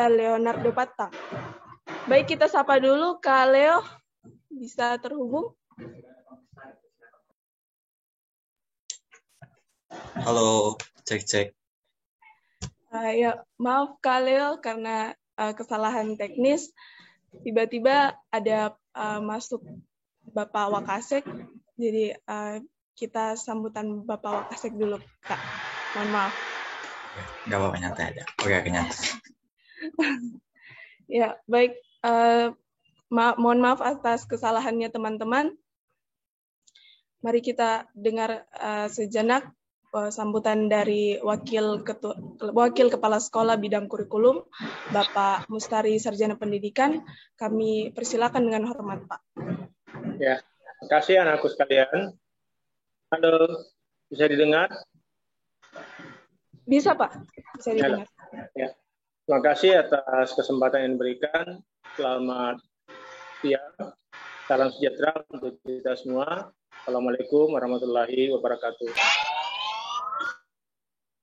Leonardo Patang. Baik, kita sapa dulu Kak Leo. Bisa terhubung? Halo, cek. Ya, maaf Kak Leo karena kesalahan teknis. Tiba-tiba ada masuk Bapak Wakasek. Jadi kita sambutan Bapak Wakasek dulu, Kak. Mohon maaf. Nggak apa-apa, nyantai aja. Oke, nyantai. Ya, baik. Mohon maaf atas kesalahannya teman-teman. Mari kita dengar sejenak sambutan dari Wakil Kepala Sekolah Bidang Kurikulum, Bapak Mustari Sarjana Pendidikan. Kami persilakan dengan hormat, Pak. Ya, terima kasih anakku sekalian. Halo, bisa didengar? Bisa, Pak. Bisa didengar. Ya. Terima kasih atas kesempatan yang diberikan. Selamat siang. Salam sejahtera untuk kita semua. Assalamualaikum warahmatullahi wabarakatuh.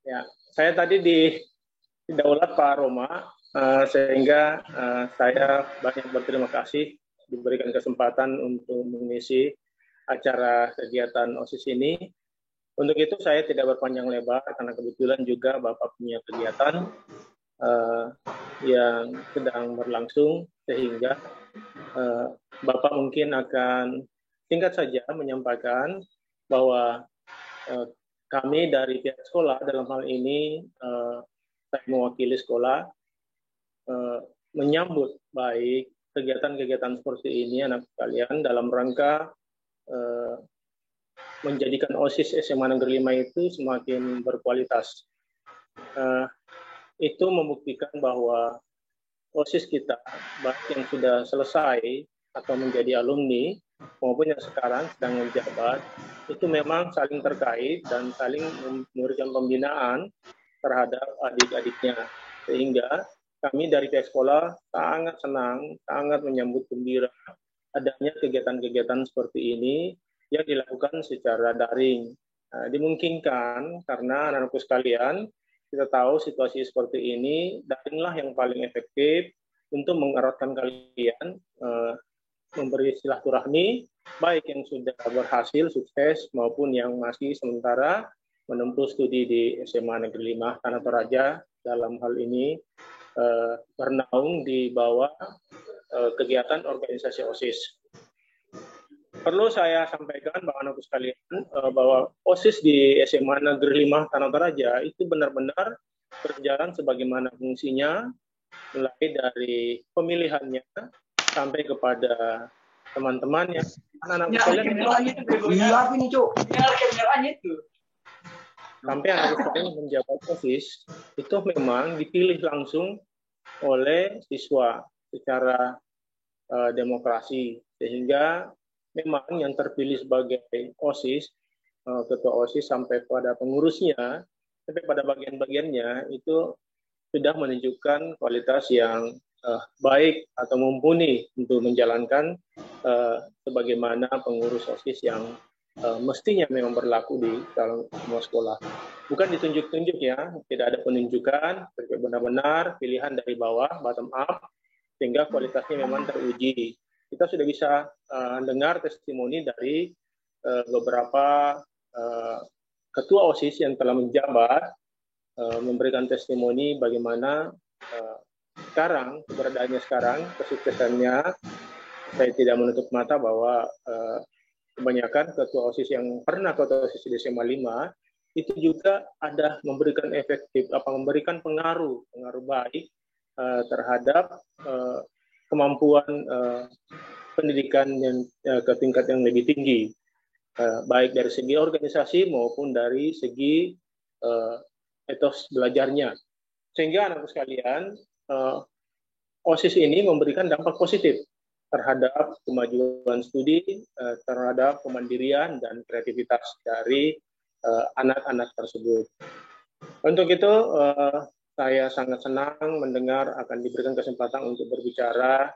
Ya, saya tadi didaulat Pak Roma, sehingga saya banyak berterima kasih diberikan kesempatan untuk mengisi acara kegiatan OSIS ini. Untuk itu saya tidak berpanjang lebar karena kebetulan juga Bapak punya kegiatan yang sedang berlangsung, sehingga Bapak mungkin akan singkat saja menyampaikan bahwa kami dari pihak sekolah dalam hal ini saya mewakili sekolah menyambut baik kegiatan-kegiatan seperti ini anak sekalian dalam rangka menjadikan OSIS SMA Negeri 5 itu semakin berkualitas. Itu membuktikan bahwa OSIS kita, baik yang sudah selesai atau menjadi alumni, maupun yang sekarang sedang menjabat, itu memang saling terkait dan saling memberikan pembinaan terhadap adik-adiknya. Sehingga kami dari pihak sekolah sangat senang, sangat menyambut gembira adanya kegiatan-kegiatan seperti ini yang dilakukan secara daring. Dimungkinkan karena anak-anakku sekalian, kita tahu situasi seperti ini, daringlah yang paling efektif untuk mengeratkan kalian, memberi silaturahmi, baik yang sudah berhasil, sukses, maupun yang masih sementara menempuh studi di SMA Negeri 5 Tanah Toraja, dalam hal ini bernaung di bawah kegiatan organisasi OSIS. Perlu saya sampaikan bahwa anak sekalian bahwa OSIS di SMA Negeri 5 Tanah Toraja itu benar-benar berjalan sebagaimana fungsinya, mulai dari pemilihannya sampai kepada teman-teman yang anak-anak sekalian sampai anak sekalian menjabat OSIS itu memang dipilih langsung oleh siswa secara demokrasi, sehingga memang yang terpilih sebagai OSIS, ketua OSIS sampai pada pengurusnya, sampai pada bagian-bagiannya itu sudah menunjukkan kualitas yang baik atau mumpuni untuk menjalankan sebagaimana pengurus OSIS yang mestinya memang berlaku di dalam semua sekolah. Bukan ditunjuk-tunjuk ya, tidak ada penunjukan, benar-benar pilihan dari bawah, bottom up, sehingga kualitasnya memang teruji. Kita sudah bisa dengar testimoni dari beberapa ketua OSIS yang telah menjabat, memberikan testimoni bagaimana sekarang, keberadaannya sekarang, kesuksesannya. Saya tidak menutup mata bahwa kebanyakan ketua OSIS yang pernah ketua OSIS di SMA 5 itu juga ada memberikan memberikan pengaruh baik terhadap kemampuan pendidikan yang ke tingkat yang lebih tinggi, baik dari segi organisasi maupun dari segi etos belajarnya. Sehingga anak sekalian, OSIS ini memberikan dampak positif terhadap kemajuan studi, terhadap kemandirian dan kreativitas dari anak-anak tersebut. Untuk itu, saya sangat senang mendengar akan diberikan kesempatan untuk berbicara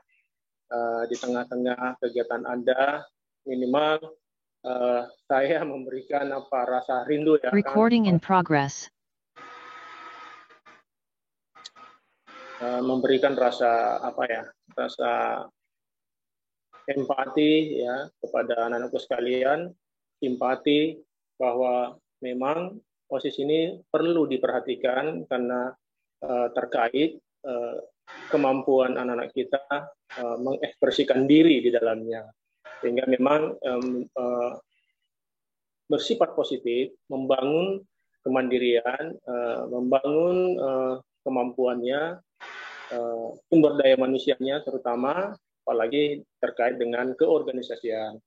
di tengah-tengah kegiatan Anda. Minimal saya memberikan rasa rindu ya. Recording in progress. memberikan rasa rasa empati ya kepada anak-anakku sekalian, simpati bahwa memang OSIS ini perlu diperhatikan karena terkait kemampuan anak-anak kita mengekspresikan diri di dalamnya, sehingga memang bersifat positif, membangun kemandirian, membangun kemampuannya, sumber daya manusianya terutama, apalagi terkait dengan keorganisasian.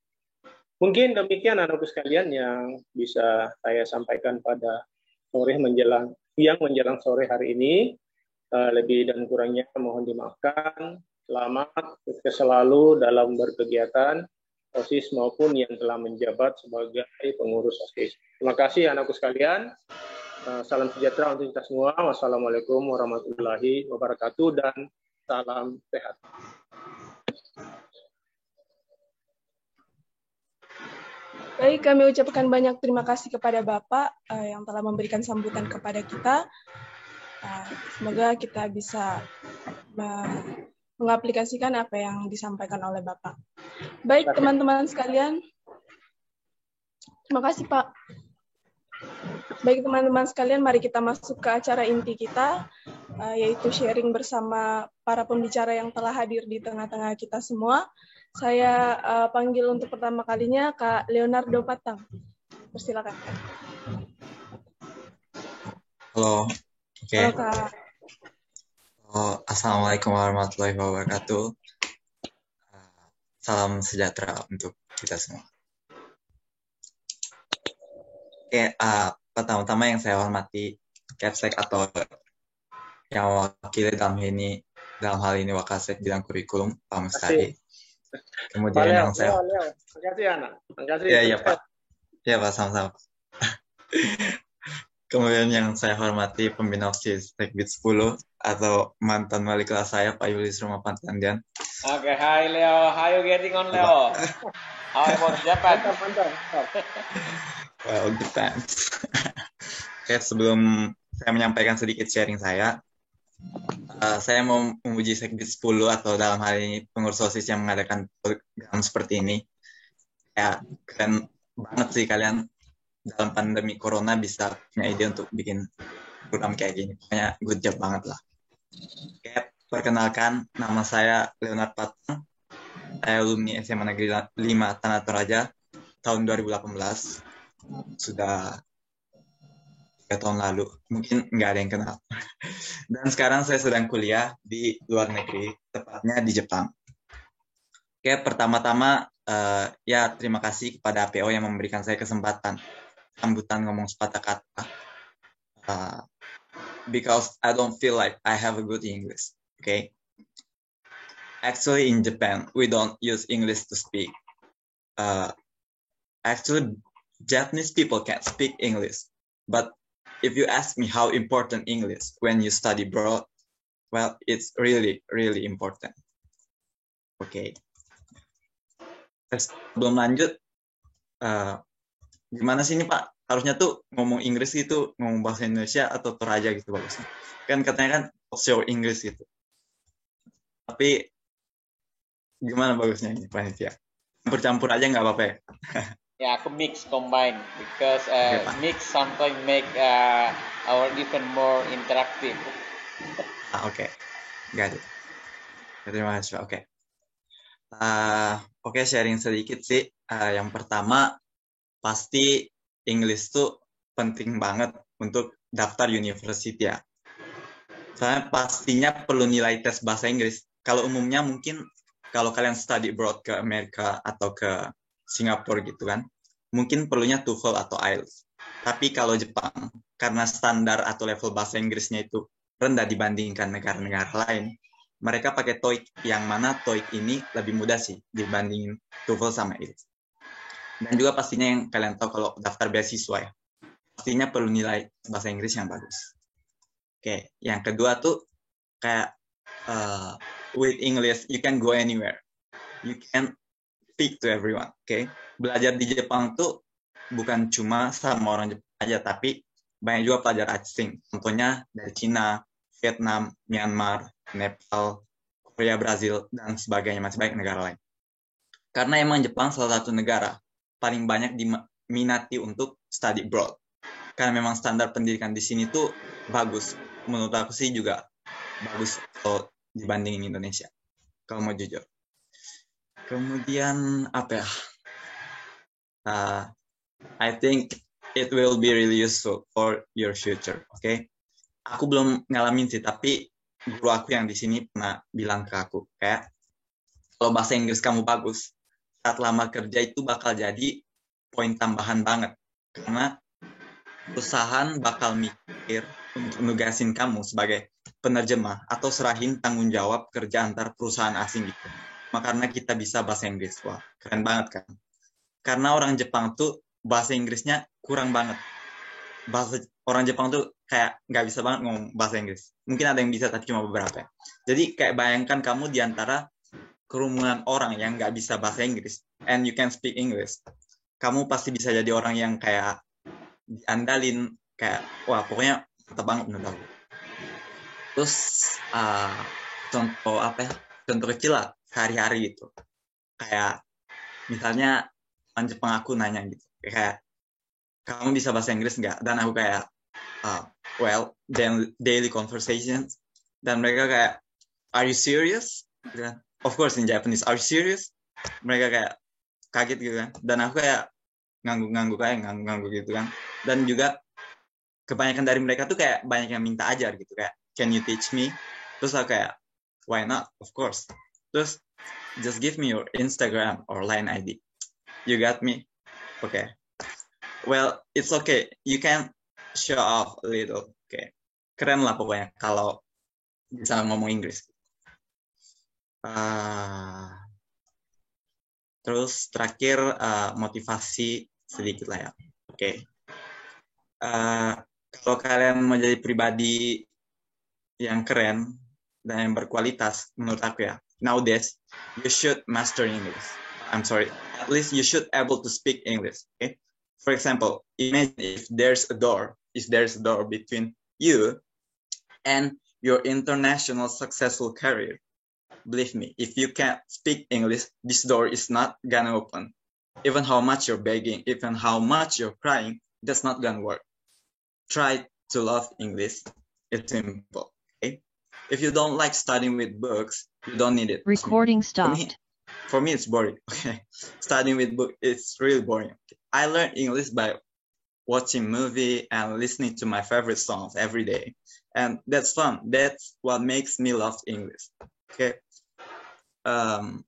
Mungkin demikian anak-anakku sekalian yang bisa saya sampaikan pada siang menjelang sore hari ini. Lebih dan kurangnya mohon dimaafkan. Selamat sukses selalu dalam berkegiatan OSIS maupun yang telah menjabat sebagai pengurus OSIS. Terima kasih anakku sekalian. Salam sejahtera untuk kita semua. Wassalamualaikum warahmatullahi wabarakatuh dan salam sehat. Baik, kami ucapkan banyak terima kasih kepada Bapak yang telah memberikan sambutan kepada kita. Semoga kita bisa mengaplikasikan apa yang disampaikan oleh Bapak. Baik, teman-teman sekalian. Terima kasih, Pak. Baik, teman-teman sekalian, mari kita masuk ke acara inti kita, yaitu sharing bersama para pembicara yang telah hadir di tengah-tengah kita semua. Saya panggil untuk pertama kalinya Kak Leonardo Patang. Persilakan, Kak. Halo. Oke. Halo, Kak. Assalamualaikum warahmatullahi wabarakatuh. Salam sejahtera untuk kita semua. Oke, pertama-tama yang saya hormati Capsek atau yang mewakili dalam hal ini Wakasek bidang kurikulum, Pak Mustadi. Kemudian yang saya... Terima kasih, Anak. Terima kasih. Iya, Pak. Iya, Pak, sama-sama. Kemudian yang saya hormati pembina OSIS Tekbid 10 atau mantan wali kelas saya, Pak Yulis Rumapantandian. Oke, hi Leo. How you getting on, Leo? How about Japan? Mantap. Well, depends. Oke, sebelum saya menyampaikan sedikit sharing saya mau memuji Sekbid 10 atau dalam hal ini pengurus OSIS yang mengadakan program seperti ini. Ya, keren banget sih kalian dalam pandemi corona bisa punya ide untuk bikin program kayak gini. Pokoknya good job banget lah. Oke, perkenalkan, nama saya Leonard Patang. Saya alumni SMA Negeri 5 Tanah Toraja tahun 2018. Sudah 3 tahun lalu. Mungkin nggak ada yang kenal. Dan sekarang saya sedang kuliah di luar negeri, tepatnya di Jepang. Oke, pertama-tama ya terima kasih kepada APO yang memberikan saya kesempatan sambutan ngomong sepatah kata. Because I don't feel like I have a good English. Okay. Actually, in Japan, we don't use English to speak. Actually, Japanese people can't speak English. But if you ask me how important English when you study abroad, well, it's really, really important. Okay. Sebelum lanjut, gimana sih ini Pak? Harusnya tuh ngomong Inggris gitu, ngomong bahasa Indonesia atau Toraja gitu bagusnya. Kan katanya kan show Inggris gitu. Tapi gimana bagusnya ini panitia? Campur-campur aja nggak apa-apa ya? Ya, aku mix combine because mix sometimes make our even more interactive. Oke. Got it. Terima kasih Pak. Oke. Oke, sharing sedikit sih. Yang pertama, pasti English tuh penting banget untuk daftar university ya. Soalnya pastinya perlu nilai tes bahasa Inggris. Kalau umumnya mungkin kalau kalian study abroad ke Amerika atau ke Singapura gitu kan, mungkin perlunya TOEFL atau IELTS. Tapi kalau Jepang, karena standar atau level bahasa Inggrisnya itu rendah dibandingkan negara-negara lain, mereka pakai TOEIC, yang mana TOEIC ini lebih mudah sih dibandingin TOEFL sama IELTS. Dan juga pastinya yang kalian tahu kalau daftar beasiswa ya, pastinya perlu nilai bahasa Inggris yang bagus. Oke, yang kedua tuh kayak with English you can go anywhere, you can speak to everyone. Oke, belajar di Jepang tuh bukan cuma sama orang Jepang aja, tapi banyak juga pelajar asing. Contohnya dari Cina, Vietnam, Myanmar, Nepal, Korea, Brazil, dan sebagainya, masih banyak negara lain. Karena emang Jepang salah satu negara paling banyak diminati untuk study abroad. Karena memang standar pendidikan di sini tuh bagus. Menurut aku sih juga bagus kalau dibandingin Indonesia, kalau mau jujur. Kemudian apa ya? I think it will be really useful for your future. Okay? Aku belum ngalamin sih, tapi guru aku yang di sini pernah bilang ke aku, kayak kalau bahasa Inggris kamu bagus, saat lama kerja itu bakal jadi poin tambahan banget. Karena perusahaan bakal mikir untuk nugasin kamu sebagai penerjemah atau serahin tanggung jawab kerja antar perusahaan asing gitu. Karena kita bisa bahasa Inggris. Wah, keren banget kan? Karena orang Jepang tuh bahasa Inggrisnya kurang banget. Orang Jepang tuh kayak nggak bisa banget ngomong bahasa Inggris. Mungkin ada yang bisa, tapi cuma beberapa. Jadi kayak bayangkan kamu di antara kerumunan orang yang nggak bisa bahasa Inggris, and you can speak English. Kamu pasti bisa jadi orang yang kayak diandalin, kayak wah pokoknya mantap banget menurut aku. Terus contoh apa ya? Contoh kecil lah sehari-hari gitu. Kayak misalnya orang Jepang aku nanya gitu, kayak kamu bisa bahasa Inggris nggak? Dan aku kayak well, daily conversations. Dan mereka kayak, are you serious? Of course in Japanese, are you serious? Mereka kayak kaget gitu kan. Dan aku kayak ngangguk gitu kan. Dan juga kebanyakan dari mereka tuh kayak banyak yang minta ajar gitu, kayak can you teach me? Terus aku kayak why not, of course. Terus just give me your Instagram or Line ID. You got me? Okay. Well, it's okay. You can show off a little. Okay. Keren lah pokoknya kalau bisa ngomong Inggris. Terus terakhir motivasi sedikit lah ya. Oke. Kalau kalian mau jadi pribadi yang keren dan yang berkualitas, menurut aku ya, nowadays you should master English. I'm sorry, at least you should able to speak English. Okay. For example, imagine if there's a door between you and your international successful career. Believe me, if you can't speak English, this door is not gonna open. Even how much you're begging, even how much you're crying, that's not gonna work. Try to love English. It's simple. Okay? If you don't like studying with books, you don't need it. Recording stopped. For me, it's boring. Okay, studying with books, it's really boring. Okay. I learned English by watching movie and listening to my favorite songs every day, and that's fun. That's what makes me love English. Okay.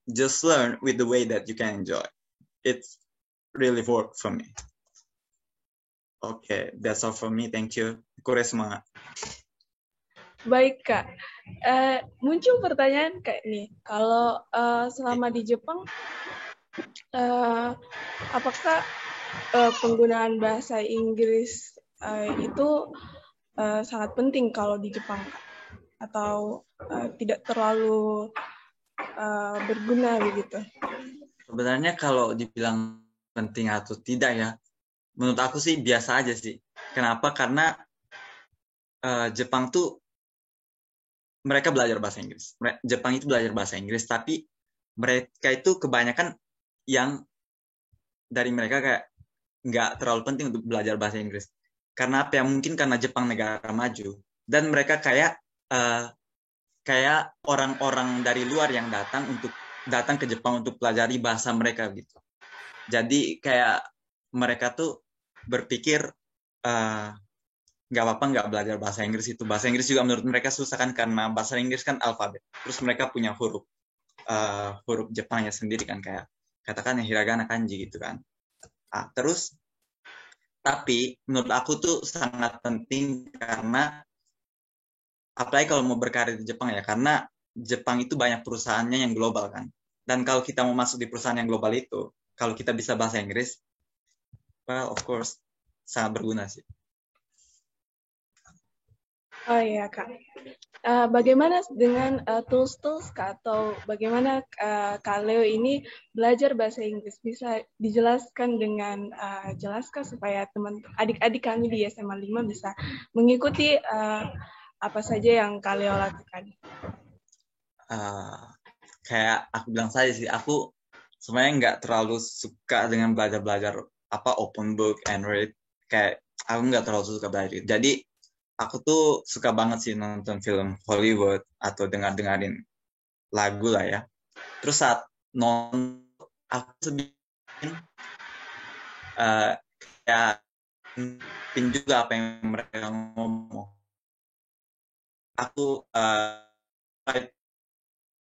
Just learn with the way that you can enjoy. It's really work for me. Okay, that's all for me. Thank you. Kure semangat. Baik Kak, muncul pertanyaan kayak nih, kalau selama di Jepang, apakah penggunaan bahasa Inggris itu sangat penting kalau di Jepang, atau tidak terlalu berguna begitu? Sebenarnya kalau dibilang penting atau tidak ya, menurut aku sih biasa aja sih. Kenapa? Karena Jepang tuh mereka belajar bahasa Inggris. Jepang itu belajar bahasa Inggris, tapi mereka itu kebanyakan yang dari mereka kayak nggak terlalu penting untuk belajar bahasa Inggris. Karena apa ya? Mungkin karena Jepang negara maju dan mereka kayak orang-orang dari luar yang datang ke Jepang untuk pelajari bahasa mereka gitu. Jadi kayak mereka tuh berpikir nggak apa-apa nggak belajar bahasa Inggris itu. Bahasa Inggris juga menurut mereka susah kan, karena bahasa Inggris kan alfabet. Terus mereka punya huruf Jepangnya sendiri kan, kayak katakan yang hiragana, kanji gitu kan. Terus tapi menurut aku tuh sangat penting, karena apalagi kalau mau berkarir di Jepang ya, karena Jepang itu banyak perusahaannya yang global kan. Dan kalau kita mau masuk di perusahaan yang global itu, kalau kita bisa bahasa Inggris, well of course sangat berguna sih. Oh iya Kak, bagaimana dengan tools-tools Kak, atau bagaimana Kak Leo ini belajar bahasa Inggris? Bisa dijelaskan dengan jelas Kak, supaya adik-adik kami di SMA 5 bisa mengikuti apa saja yang Kak Leo lakukan? kayak aku bilang saja sih, aku sebenarnya nggak terlalu suka dengan belajar open book and read. Kayak aku nggak terlalu suka belajar. Jadi aku tuh suka banget sih nonton film Hollywood atau dengerin lagu lah ya. Terus saat nonton aku sedikit kayak pin juga apa yang mereka ngomong. Aku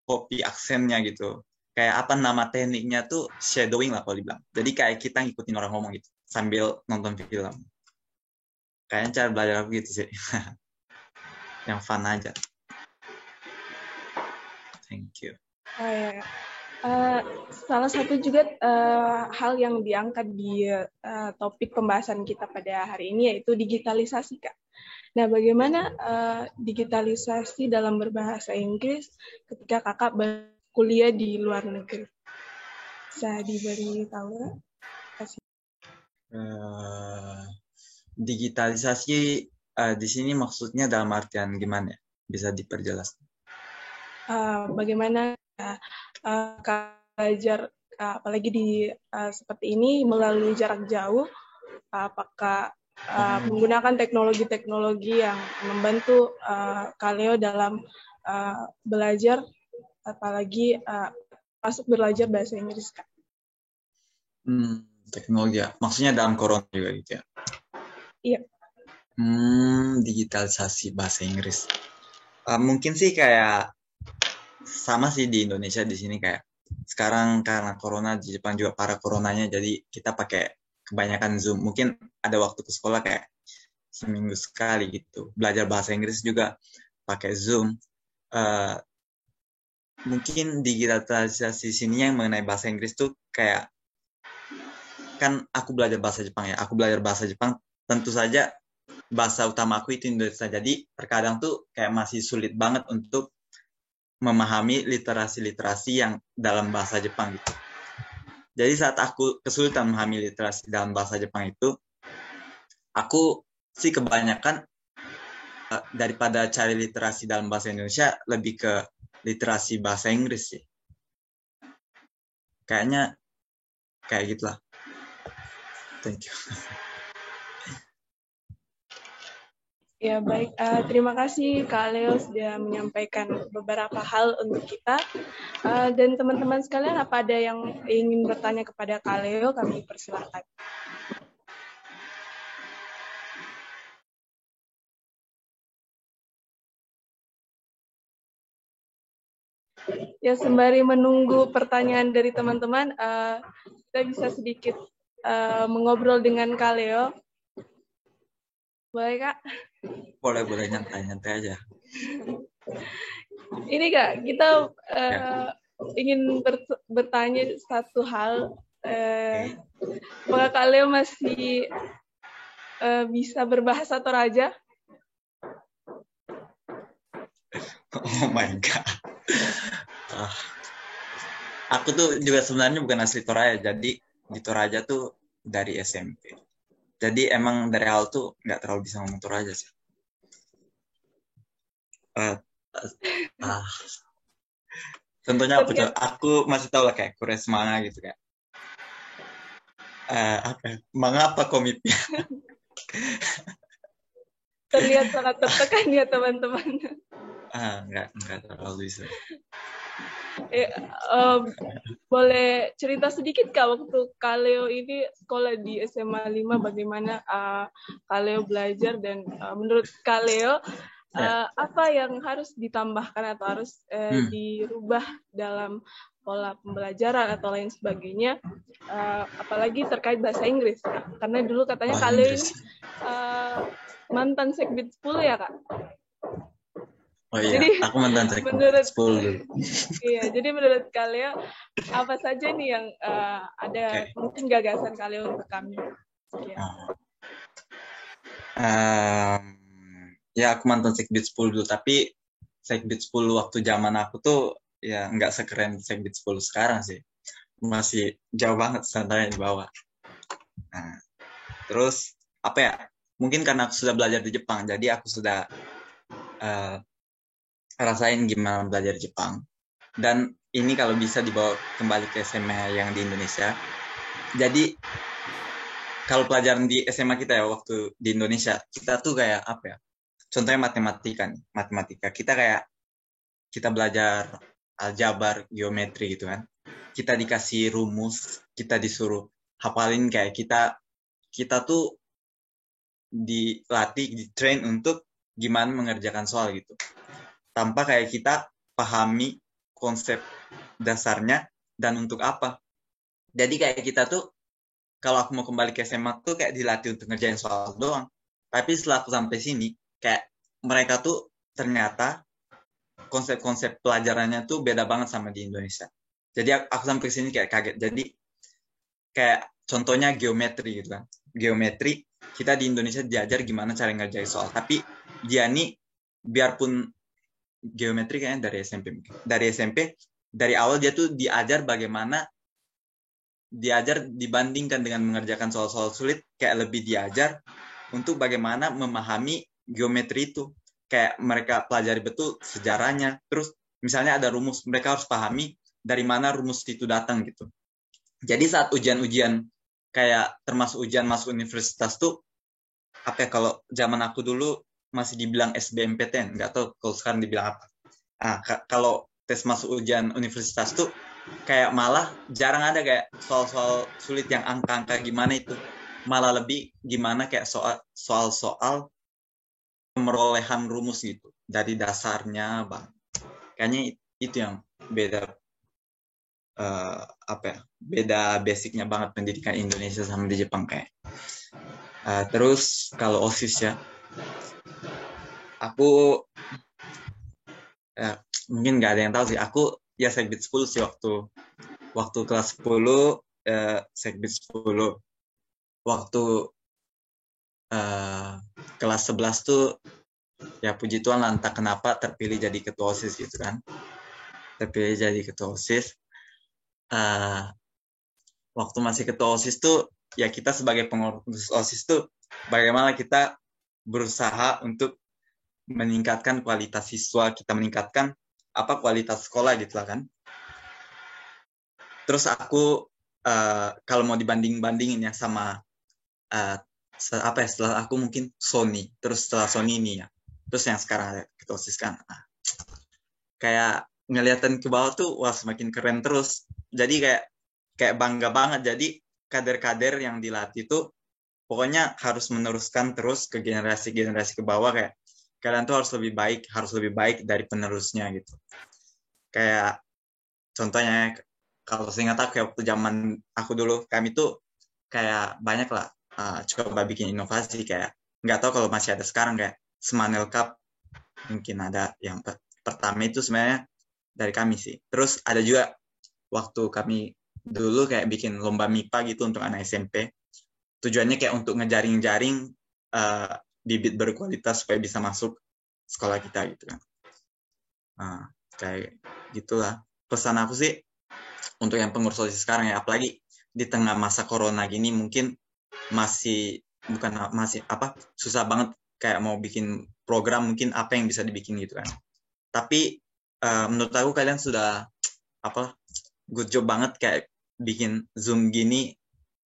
copy aksennya gitu. Kayak apa nama tekniknya tuh shadowing lah kalau dibilang. Jadi kayak kita ngikutin orang ngomong gitu sambil nonton film. Kayaknya cara belajar aku gitu sih. Yang fun aja. Thank you. Oh, ya. Salah satu juga hal yang diangkat di topik pembahasan kita pada hari ini yaitu digitalisasi, Kak. Nah, bagaimana digitalisasi dalam berbahasa Inggris ketika Kakak berkuliah di luar negeri? Bisa diberi tahu? Kasih. Digitalisasi di sini maksudnya dalam artian gimana? Bisa diperjelas? Bagaimana belajar apalagi di seperti ini melalui jarak jauh, apakah menggunakan teknologi-teknologi yang membantu Kaleo dalam belajar, apalagi masuk belajar bahasa Inggris, Kak? Teknologi ya, maksudnya dalam corona juga gitu ya? Iya. Digitalisasi bahasa Inggris. Mungkin sih kayak sama sih di Indonesia di sini kayak sekarang karena corona di Jepang juga parah coronanya, jadi kita pakai kebanyakan Zoom. Mungkin ada waktu ke sekolah kayak seminggu sekali gitu. Belajar bahasa Inggris juga pakai Zoom. Mungkin digitalisasi sini yang mengenai bahasa Inggris tuh kayak kan aku belajar bahasa Jepang ya. Aku belajar bahasa Jepang, tentu saja bahasa utama aku itu Indonesia. Jadi terkadang tuh kayak masih sulit banget untuk memahami literasi-literasi yang dalam bahasa Jepang gitu. Jadi saat aku kesulitan memahami literasi dalam bahasa Jepang itu, aku sih kebanyakan daripada cari literasi dalam bahasa Indonesia, lebih ke literasi bahasa Inggris sih. Kayaknya kayak gitulah. Thank you. Ya, baik. Terima kasih Kak Leo sudah menyampaikan beberapa hal untuk kita. Dan teman-teman sekalian, apa ada yang ingin bertanya kepada Kak Leo, kami persilahkan. Ya, sembari menunggu pertanyaan dari teman-teman, kita bisa sedikit mengobrol dengan Kak Leo. Boleh, Kak? Boleh nyantai aja. Ini Kak, kita ingin bertanya satu hal. Apakah Kak Leo masih bisa berbahasa Toraja? Oh my God. Aku tuh juga sebenarnya bukan asli Toraja, jadi di Toraja tuh dari SMP. Jadi emang dari awal tuh nggak terlalu bisa ngomong Toraja sih. Tentunya apa tuh? Aku masih tahu lah kayak Kures manga gitu kayak. Mengapa komitnya? Terlihat sangat tertekan ya teman-teman. Nggak terlalu bisa. Boleh cerita sedikit Kak, waktu Kaleo ini sekolah di SMA 5, bagaimana Kaleo belajar, dan menurut Kaleo apa yang harus ditambahkan atau harus dirubah dalam pola pembelajaran atau lain sebagainya, apalagi terkait bahasa Inggris, karena dulu katanya Kaleo ini mantan Sekbid 10 ya Kak? Oh iya, jadi, aku mantan Sekbid 10. Iya, jadi menurut Kaleo apa saja nih yang ada mungkin gagasan Kaleo untuk kami? Ya aku mantan Sekbid 10 dulu, tapi Sekbid 10 waktu zaman aku tuh ya nggak sekeren Sekbid 10 sekarang sih. Masih jauh banget standarnya di bawah. Nah, terus apa ya? Mungkin karena aku sudah belajar di Jepang, jadi aku sudah rasain gimana belajar Jepang. Dan ini kalau bisa dibawa kembali ke SMA yang di Indonesia. Jadi kalau pelajaran di SMA kita ya waktu di Indonesia, kita tuh kayak apa ya? Contohnya matematika nih. Matematika. Kita belajar aljabar, geometri gitu kan. Kita dikasih rumus, kita disuruh hafalin kayak kita tuh dilatih, di-train untuk gimana mengerjakan soal gitu. Tanpa kayak kita pahami konsep dasarnya dan untuk apa. Jadi kayak kita tuh, kalau aku mau kembali ke SMA tuh kayak dilatih untuk ngerjain soal doang. Tapi setelah aku sampai sini, kayak mereka tuh ternyata konsep-konsep pelajarannya tuh beda banget sama di Indonesia. Jadi aku sampai sini kayak kaget. Jadi kayak contohnya geometri gitu kan. Geometri, kita di Indonesia diajar gimana cara ngerjain soal. Tapi dia nih, biarpun geometri kayaknya dari SMP. Dari awal dia tuh diajar dibandingkan dengan mengerjakan soal-soal sulit, kayak lebih diajar untuk bagaimana memahami geometri itu. Kayak mereka pelajari betul sejarahnya. Terus misalnya ada rumus, mereka harus pahami dari mana rumus itu datang gitu. Jadi saat ujian-ujian kayak termasuk ujian masuk universitas tuh, apa ya, kalau zaman aku dulu masih dibilang SBMPTN, nggak tahu kalau sekarang dibilang apa. Nah, kalau tes masuk ujian universitas tuh kayak malah jarang ada kayak soal-soal sulit yang angka-angka gimana itu. Malah lebih gimana kayak soal-soal pemerolehan rumus gitu. Dari dasarnya, Bang. Kayaknya itu yang beda, apa ya, beda basicnya banget pendidikan Indonesia sama di Jepang kayak. Terus kalau OSIS ya, aku mungkin nggak ada yang tahu sih. Aku ya Segbit 10 sih waktu kelas 10, Segbit 10. Waktu kelas 11 tuh ya puji Tuhan lah, entah kenapa terpilih jadi ketua OSIS gitu kan. Terpilih jadi ketua OSIS. Waktu masih ketua OSIS tuh ya kita sebagai pengurus OSIS tuh bagaimana kita berusaha untuk meningkatkan kualitas siswa, kita meningkatkan kualitas sekolah gitu lah kan. Terus aku kalau mau dibanding-bandingin ya sama setelah aku mungkin Sony, terus setelah Sony ini ya, terus yang sekarang ada kita OSIS kan, kayak ngeliatin ke bawah tuh wah semakin keren terus. Jadi kayak bangga banget. Jadi kader-kader yang dilatih tuh pokoknya harus meneruskan terus ke generasi-generasi ke bawah, kayak kalian tuh harus lebih baik dari penerusnya gitu. Kayak contohnya kalau seingat aku kayak waktu zaman aku dulu, kami tuh kayak banyak lah coba bikin inovasi, kayak nggak tahu kalau masih ada sekarang, kayak Semanel Cup mungkin ada. Yang pertama itu sebenarnya dari kami sih. Terus ada juga waktu kami dulu kayak bikin lomba MIPA gitu untuk anak SMP. Tujuannya kayak untuk ngejaring-jaring bibit berkualitas supaya bisa masuk sekolah kita gitu kan. Kayak gitulah. Pesan aku sih untuk yang pengurus OSIS sekarang ya, apalagi di tengah masa corona gini, mungkin susah banget kayak mau bikin program, mungkin apa yang bisa dibikin gitu kan. Tapi menurut aku kalian sudah good job banget kayak bikin Zoom gini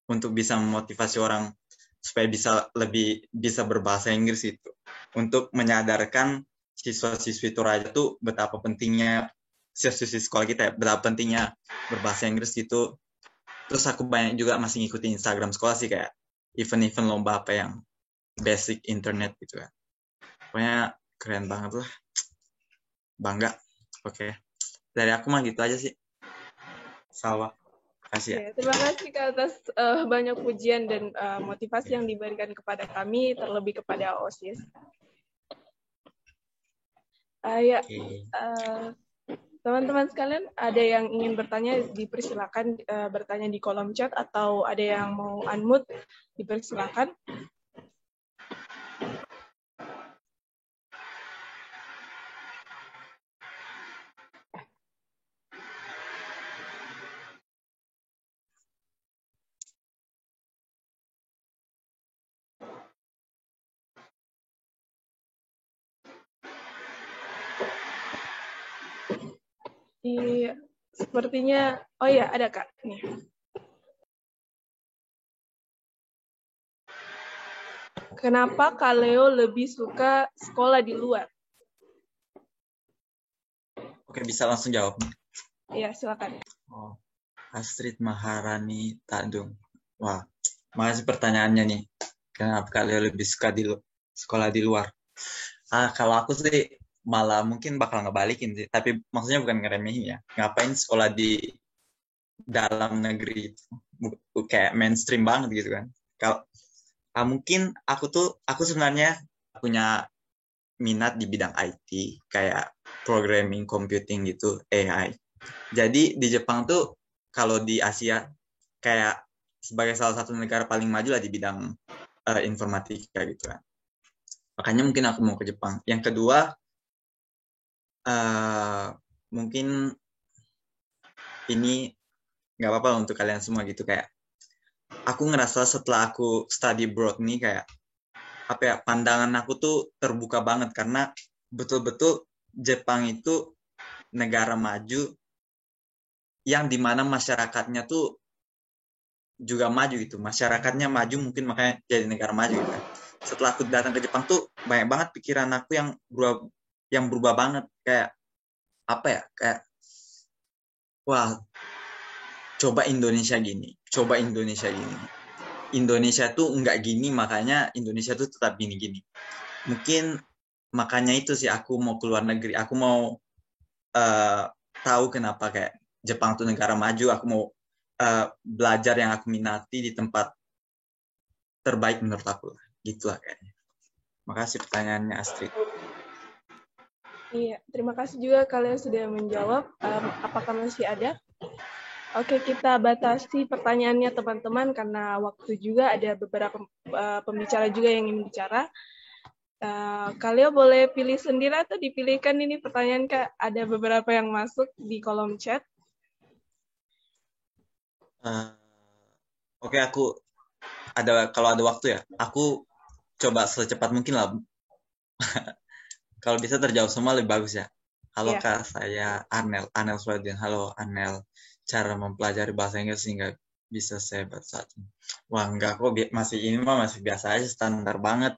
untuk bisa memotivasi orang supaya bisa berbahasa Inggris itu, untuk menyadarkan siswa-siswi Toraja tuh betapa pentingnya, siswa-siswi sekolah kita ya, betapa pentingnya berbahasa Inggris gitu. Terus aku banyak juga masih ngikutin Instagram sekolah sih, kayak event-event lomba apa yang basic internet gitu kan. Pokoknya keren banget lah, bangga. Oke. Dari aku mah gitu aja sih. Salwa. Kasih ya. Terima kasih Kak atas banyak pujian dan motivasi yang diberikan kepada kami, terlebih kepada OSIS. Teman-teman sekalian, ada yang ingin bertanya, dipersilakan bertanya di kolom chat, atau ada yang mau unmute, dipersilakan. Iya, sepertinya, oh ya ada Kak. Nih. Kenapa Kak Leo lebih suka sekolah di luar? Oke, bisa langsung jawab. Iya, silakan. Oh, Astrid Maharani Tadung. Wah, makasih pertanyaannya nih. Kenapa kalian lebih suka sekolah di luar? Kalau aku sih malah mungkin bakal ngebalikin sih. Tapi maksudnya bukan ngeremehin ya. Ngapain sekolah di dalam negeri itu? Kayak mainstream banget gitu kan. Kalau mungkin aku sebenarnya punya minat di bidang IT, kayak programming, computing gitu, AI. Jadi di Jepang tuh kalau di Asia kayak sebagai salah satu negara paling maju lah di bidang informatika gitu kan. Makanya mungkin aku mau ke Jepang. Yang kedua, mungkin ini nggak apa-apa untuk kalian semua gitu, kayak aku ngerasa setelah aku study abroad nih kayak apa ya, pandangan aku tuh terbuka banget karena betul-betul Jepang itu negara maju yang dimana masyarakatnya tuh juga maju gitu. Masyarakatnya maju mungkin makanya jadi negara maju gitu kan. Setelah aku datang ke Jepang tuh banyak banget pikiran aku yang berubah banget, kayak apa ya, kayak wah, coba Indonesia gini, coba Indonesia gini. Indonesia tuh nggak gini, makanya Indonesia tuh tetap gini-gini. Mungkin makanya itu sih aku mau keluar negeri, aku mau tahu kenapa kayak Jepang tuh negara maju, aku mau belajar yang aku minati di tempat terbaik menurut aku. Gitulah kayaknya. Makasih pertanyaannya Astrid. Iya, terima kasih juga kalian sudah menjawab. Apakah masih ada? Oke, kita batasi pertanyaannya teman-teman karena waktu juga ada beberapa pembicara juga yang ingin bicara. Kalian boleh pilih sendiri atau dipilihkan ini pertanyaan Kak. Ada beberapa yang masuk di kolom chat. Oke, kalau ada waktu ya, aku coba secepat mungkin lah. Kalau bisa terjawab semua lebih bagus ya. Halo Yeah. Kak, saya Arnel Swadian. Halo Arnel, cara mempelajari bahasa Inggris sehingga bisa saya bahasa saat ini. Wah enggak kok, masih biasa aja, standar banget.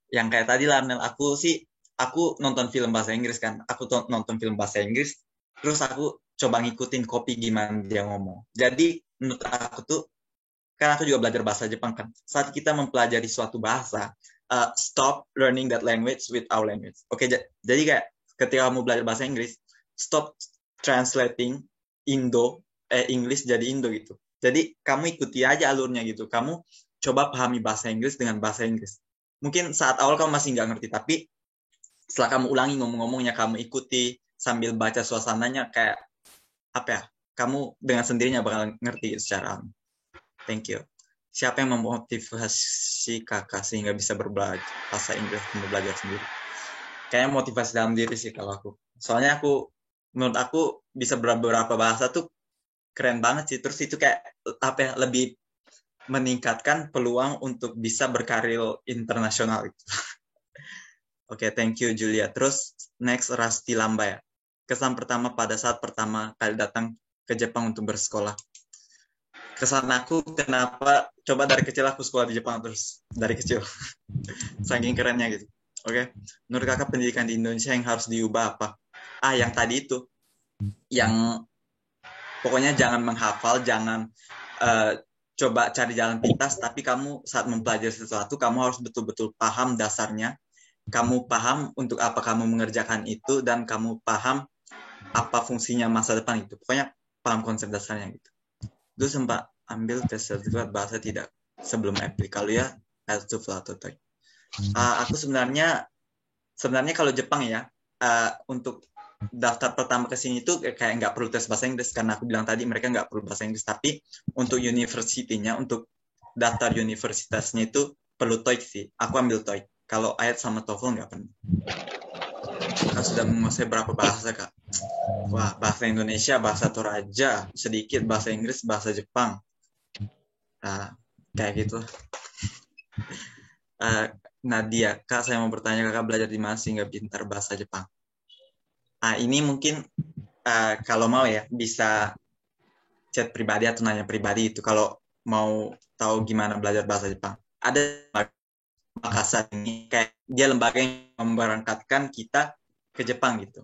Yang kayak tadi lah Arnel, aku nonton film bahasa Inggris kan. Aku nonton film bahasa Inggris, terus aku coba ngikutin copy gimana dia ngomong. Jadi menurut aku tuh, kan aku juga belajar bahasa Jepang kan. Saat kita mempelajari suatu bahasa, stop learning that language with our language. Oke, jadi kayak ketika kamu belajar bahasa Inggris, stop translating English jadi Indo gitu. Jadi kamu ikuti aja alurnya gitu. Kamu coba pahami bahasa Inggris dengan bahasa Inggris. Mungkin saat awal kamu masih nggak ngerti, tapi setelah kamu ulangi ngomong-ngomongnya, kamu ikuti sambil baca suasananya, kayak apa ya, kamu dengan sendirinya bakal ngerti secara Thank you. Siapa yang memotivasi kakak sehingga bisa berbelajar bahasa Inggris dan belajar sendiri? Kayaknya motivasi dalam diri sih kalau aku. Soalnya menurut aku bisa beberapa bahasa tuh keren banget sih. Terus itu kayak apa ya, lebih meningkatkan peluang untuk bisa berkarir internasional. Oke, thank you Julia. Terus next Rasti Lamba ya. Kesan pertama pada saat pertama kali datang ke Jepang untuk bersekolah. Kesan aku kenapa coba dari kecil aku sekolah di Jepang terus dari kecil. Saking kerennya gitu. Oke. Menurut kakak pendidikan di Indonesia yang harus diubah apa? Yang tadi itu. Yang pokoknya jangan menghafal, jangan coba cari jalan pintas, tapi kamu saat mempelajari sesuatu kamu harus betul-betul paham dasarnya. Kamu paham untuk apa kamu mengerjakan itu, dan kamu paham apa fungsinya masa depan itu. Pokoknya paham konsep dasarnya gitu. Dulu sempat ambil tes sertifikat bahasa tidak sebelum apply. Kalau ya, L2 atau TOEIC. Aku sebenarnya kalau Jepang ya, untuk daftar pertama ke sini tuh kayak nggak perlu tes bahasa Inggris, karena aku bilang tadi mereka nggak perlu bahasa Inggris. Tapi untuk university-nya, untuk daftar universitasnya itu perlu TOEIC sih. Aku ambil TOEIC. Kalau IELTS sama TOEFL nggak pernah. Kakak sudah menguasai berapa bahasa, Kak? Wah, bahasa Indonesia, bahasa Toraja, sedikit bahasa Inggris, bahasa Jepang. Kayak gitu. Nadia, Kak, saya mau bertanya, kakak belajar di mana sehingga pintar bahasa Jepang? Ini mungkin kalau mau ya bisa chat pribadi atau nanya pribadi itu kalau mau tahu gimana belajar bahasa Jepang. Ada Makassar ini kayak dia lembaga yang memberangkatkan kita ke Jepang gitu.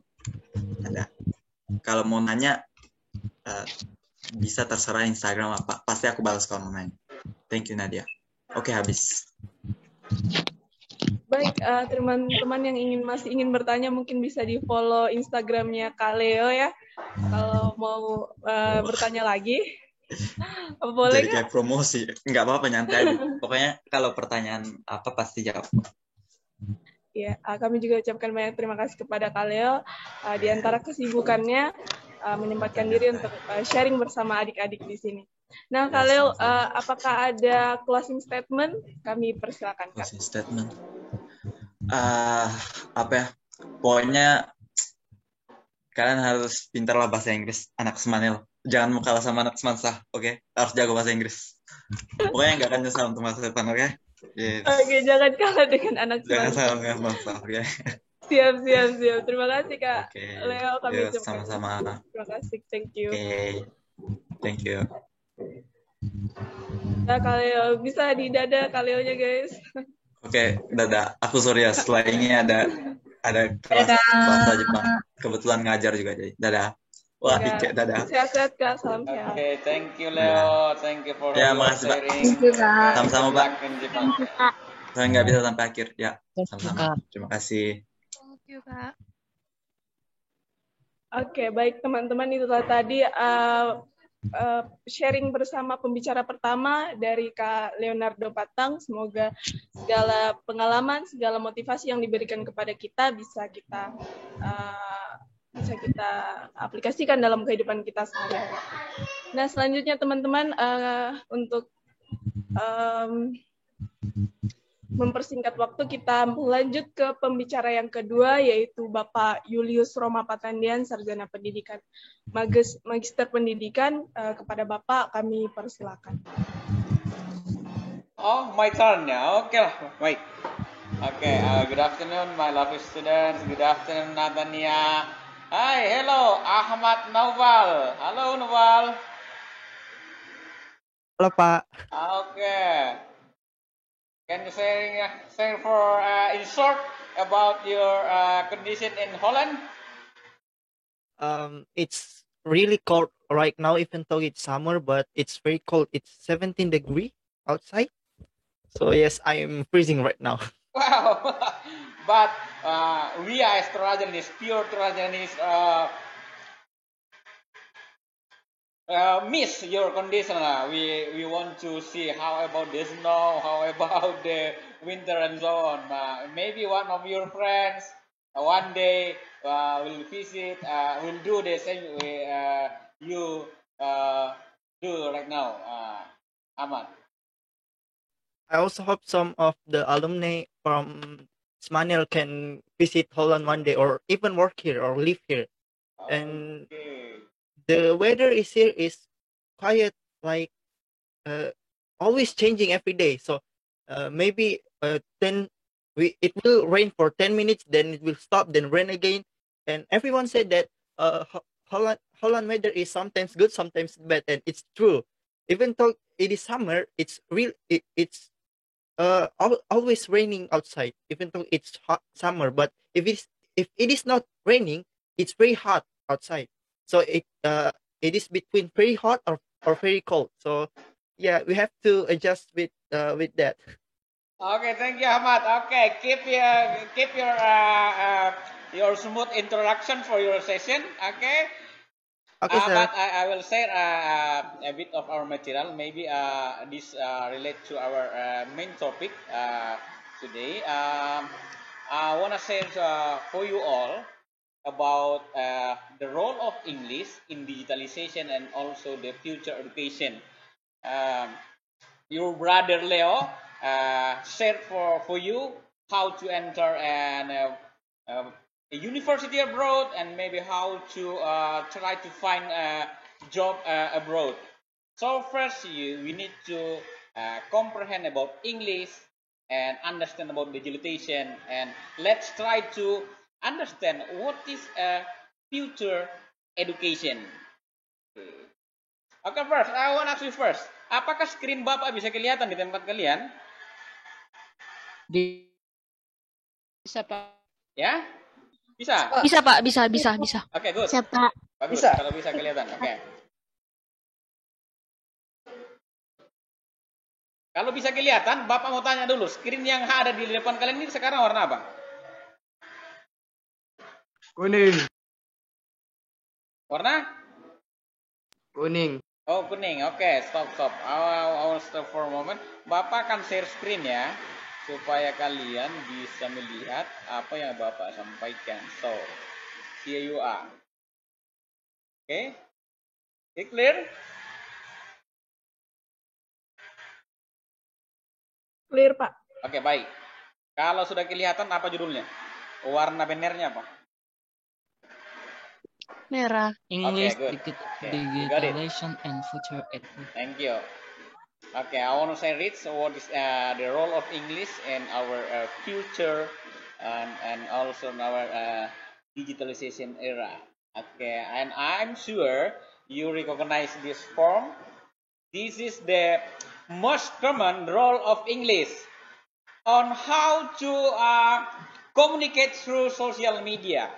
Ada. Kalau mau nanya bisa terserah Instagram apa. Pasti aku balas kalau mau nanya. Thank you Nadia. Oke, habis. Baik, teman-teman yang masih ingin bertanya mungkin bisa di follow Instagramnya Kak Leo ya. Kalau mau bertanya lagi, boleh jadi kayak promosi. Nggak apa-apa, nyantai. Pokoknya kalau pertanyaan apa pasti jawab. Ya, kami juga ucapkan banyak terima kasih kepada Kak Leo. Di antara kesibukannya, menyempatkan diri untuk sharing bersama adik-adik di sini. Nah, Kak Leo, apakah ada closing statement? Kami persilakan, Kak. Closing statement. Apa ya? Pokoknya kalian harus pintarlah bahasa Inggris, anak Semanil. Jangan mau kalah sama anak Semansa, oke? Harus jago bahasa Inggris. Pokoknya nggak akan nyesal untuk masa depan, oke? Yes. Oke, jangan kalah dengan anak Semansa. Jangan salah dengan Semansa, oke? Siap. Terima kasih, Kak Leo. Kami ucapkan sama-sama. Terima kasih, thank you. Thank you. Nah, Kak Leo, bisa di dada Kak Leonya, guys. Oke, dadah. Aku sorry ya, setelah ini ada kelas bahasa Jepang. Kebetulan ngajar juga jadi. Dadah. Wah, dadah. Sehat-sehat, Kak. Salam sehat. Oke, thank you Leo. Thank you for your makasih, Pak. sharing. Thank you, Kak. Sama-sama, Pak. Thank you, Kak. Saya nggak bisa sampai akhir. Ya, Thank you, sama-sama. Kak. Terima kasih. Thank you, Kak. Oke, baik teman-teman, itulah tadi sharing bersama pembicara pertama dari Kak Leonardo Patang. Semoga segala pengalaman, segala motivasi yang diberikan kepada kita bisa kita aplikasikan dalam kehidupan kita sehari-hari. Nah, selanjutnya teman-teman, untuk mempersingkat waktu, kita lanjut ke pembicara yang kedua, yaitu Bapak Julius Roma Patandian, Sarjana Pendidikan, Magister Pendidikan. Kepada Bapak kami persilakan. Oh, my turn ya. Oke lah, baik. Oke, good afternoon my lovely students. Good afternoon Natania. Hi, hello Ahmad Naufal. Halo Naufal. Halo Pak. Oke. Can you share for in short about your condition in Holland? It's really cold right now, even though it's summer, but it's very cold. It's 17 degrees outside. So yes, I am freezing right now. Wow. But we as Trojanis, pure Trojanis, miss your condition. We want to see how about the snow, how about the winter and so on. Maybe one of your friends one day will visit, will do the same way you do right now, Ahmad. I also hope some of the alumni from Smanil can visit Holland one day, or even work here or live here. And the weather here is quiet, like always changing every day. So maybe it will rain for 10 minutes, then it will stop, then rain again. And everyone said that Holland weather is sometimes good, sometimes bad, and it's true. Even though it is summer, it's always raining outside. Even though it's hot summer, but if it is not raining, it's very hot outside. So it is between very hot or very cold. So yeah, we have to adjust with that. Okay, thank you, Ahmad. Okay, keep your smooth introduction for your session. Okay. Okay, sir. But I will share a bit of our material. Maybe this relate to our main topic today. I want to share for you all about the role of English in digitalization and also the future education. Your brother Leo shared for you how to enter a university abroad and maybe how to try to find a job abroad. So first, we need to comprehend about English and understand about digitalization, and let's try to understand what is a future education. Okay, first, I want to ask you first. Apakah screen Bapak bisa kelihatan di tempat kalian? Bisa, Pak. Ya? Bisa? Bisa, Pak. Bisa. Oke, good. Bisa, Pak. Bagus, Bisa. kalau bisa kelihatan. Oke. Kalau bisa kelihatan, Bapak mau tanya dulu, screen yang ada di depan kalian ini sekarang warna apa? Kuning. Warna? Kuning. Oh, kuning. Oke, stop. I will stop for a moment. Bapak akan share screen ya, supaya kalian bisa melihat apa yang Bapak sampaikan. So, here you are. Oke? Okay, clear? Clear, Pak. Oke, baik. Kalau sudah kelihatan, apa judulnya? Warna bannernya apa? Merah. English, good. You got it. digitalization, and future education. Thank you. Okay, I want to say, Rich, what is the role of English in our future and also in our digitalization era. Okay, and I'm sure you recognize this form. This is the most common role of English on how to communicate through social media.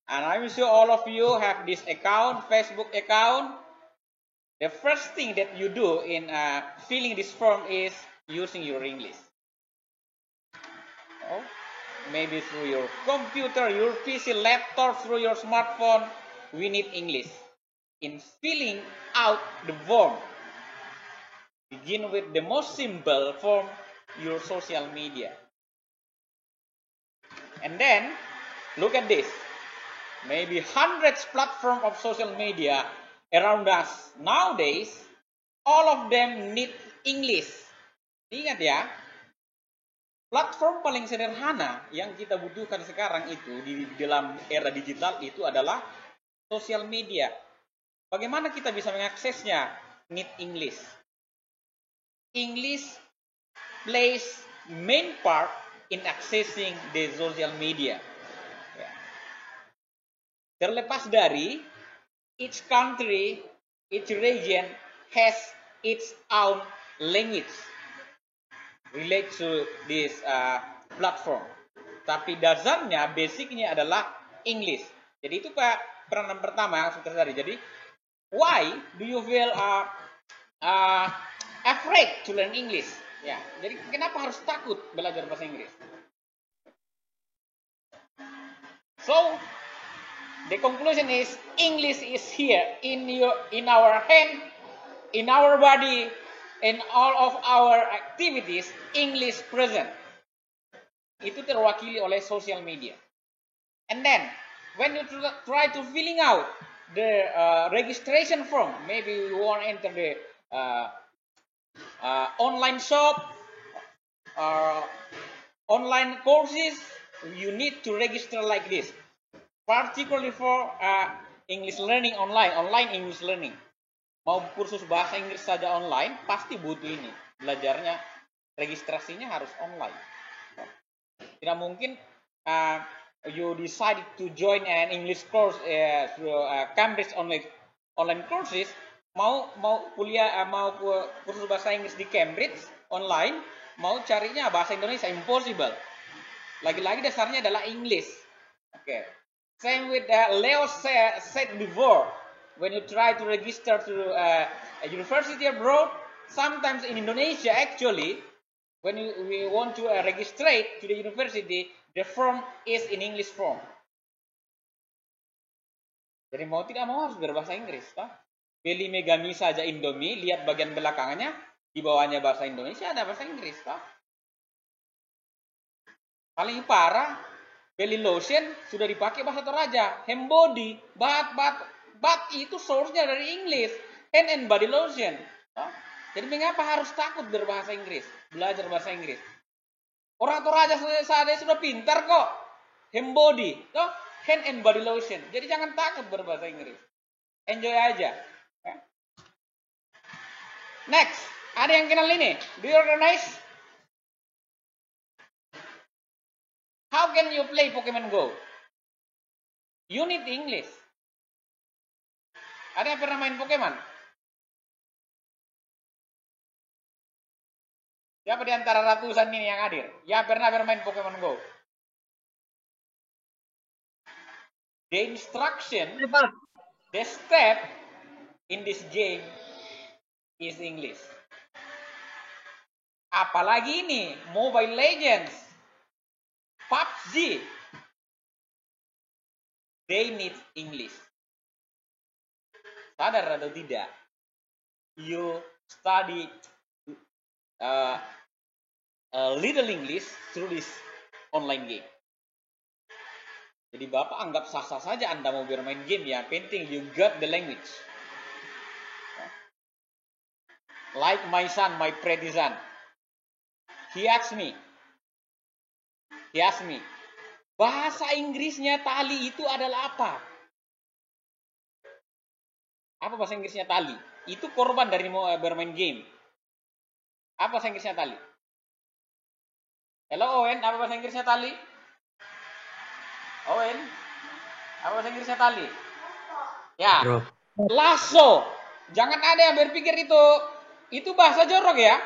And I'm sure all of you have this account, Facebook account. The first thing that you do in filling this form is using your English. Oh, maybe through your computer, your PC, laptop, through your smartphone, we need English. In filling out the form, begin with the most simple form, your social media. And then, look at this. Maybe hundreds platform of social media around us nowadays, all of them need English. Ingat ya, platform paling sederhana yang kita butuhkan sekarang itu di dalam era digital itu adalah sosial media. Bagaimana kita bisa mengaksesnya? Need English. English plays main part in accessing the social media. Terlepas dari each country, each region has its own language relate to this platform. Tapi dasarnya, basicnya adalah English. Jadi itu Pak peranan pertama yang terjadi. Jadi, why do you feel afraid to learn English? Ya, jadi kenapa harus takut belajar bahasa Inggris? So, the conclusion is English is here in our hand, in our body, in all of our activities. English present. Itu terwakili oleh social media. And then when you try to filling out the registration form, maybe you want to enter the online shop or online courses, you need to register like this. Particularly for English learning online English learning. Mau kursus bahasa Inggris saja online, pasti butuh ini. Belajarnya, registrasinya harus online. Tidak mungkin you decide to join an English course through Cambridge online courses, mau kuliah, mau kursus bahasa Inggris di Cambridge online, mau carinya bahasa Indonesia, impossible. Lagi-lagi dasarnya adalah English. Okay. Same with Leo said before, when you try to register to a university abroad, sometimes in Indonesia actually, when we want to register to the university, the form is in English form. Jadi mau tidak mau harus berbahasa Inggris. Toh? Beli Megami saja Indomie, lihat bagian belakangnya, di bawahnya bahasa Indonesia, ada bahasa Inggris. Toh? Paling parah, beli lotion sudah dipakai bahasa Toraja, hand body, but itu source-nya dari English, hand and body lotion. Toh? Jadi mengapa harus takut berbahasa Inggris, belajar bahasa Inggris? Orang Toraja saja sudah pintar kok, hand body, toh? Hand and body lotion. Jadi jangan takut berbahasa Inggris, enjoy aja. Next, ada yang kenal ini? Do you recognize? How can you play Pokemon Go? You need English. Ada yang pernah main Pokemon? Siapa di antara ratusan ini yang hadir? Yang pernah bermain Pokemon Go? The instruction, the step in this game is English. Apalagi ini, Mobile Legends, PUBG, they need English. Sadar atau tidak? You study a little English through this online game. Jadi Bapak anggap sah-sah saja Anda mau bermain game ya, penting you got the language. Like my son, my pretty son. He asked me, bahasa Inggrisnya tali itu adalah apa? Apa bahasa Inggrisnya tali? Itu korban dari mau bermain game. Apa bahasa Inggrisnya tali? Hello Owen, apa bahasa Inggrisnya tali? Owen, apa bahasa Inggrisnya tali? Ya, lasso. Jangan ada yang berpikir itu bahasa jorok ya.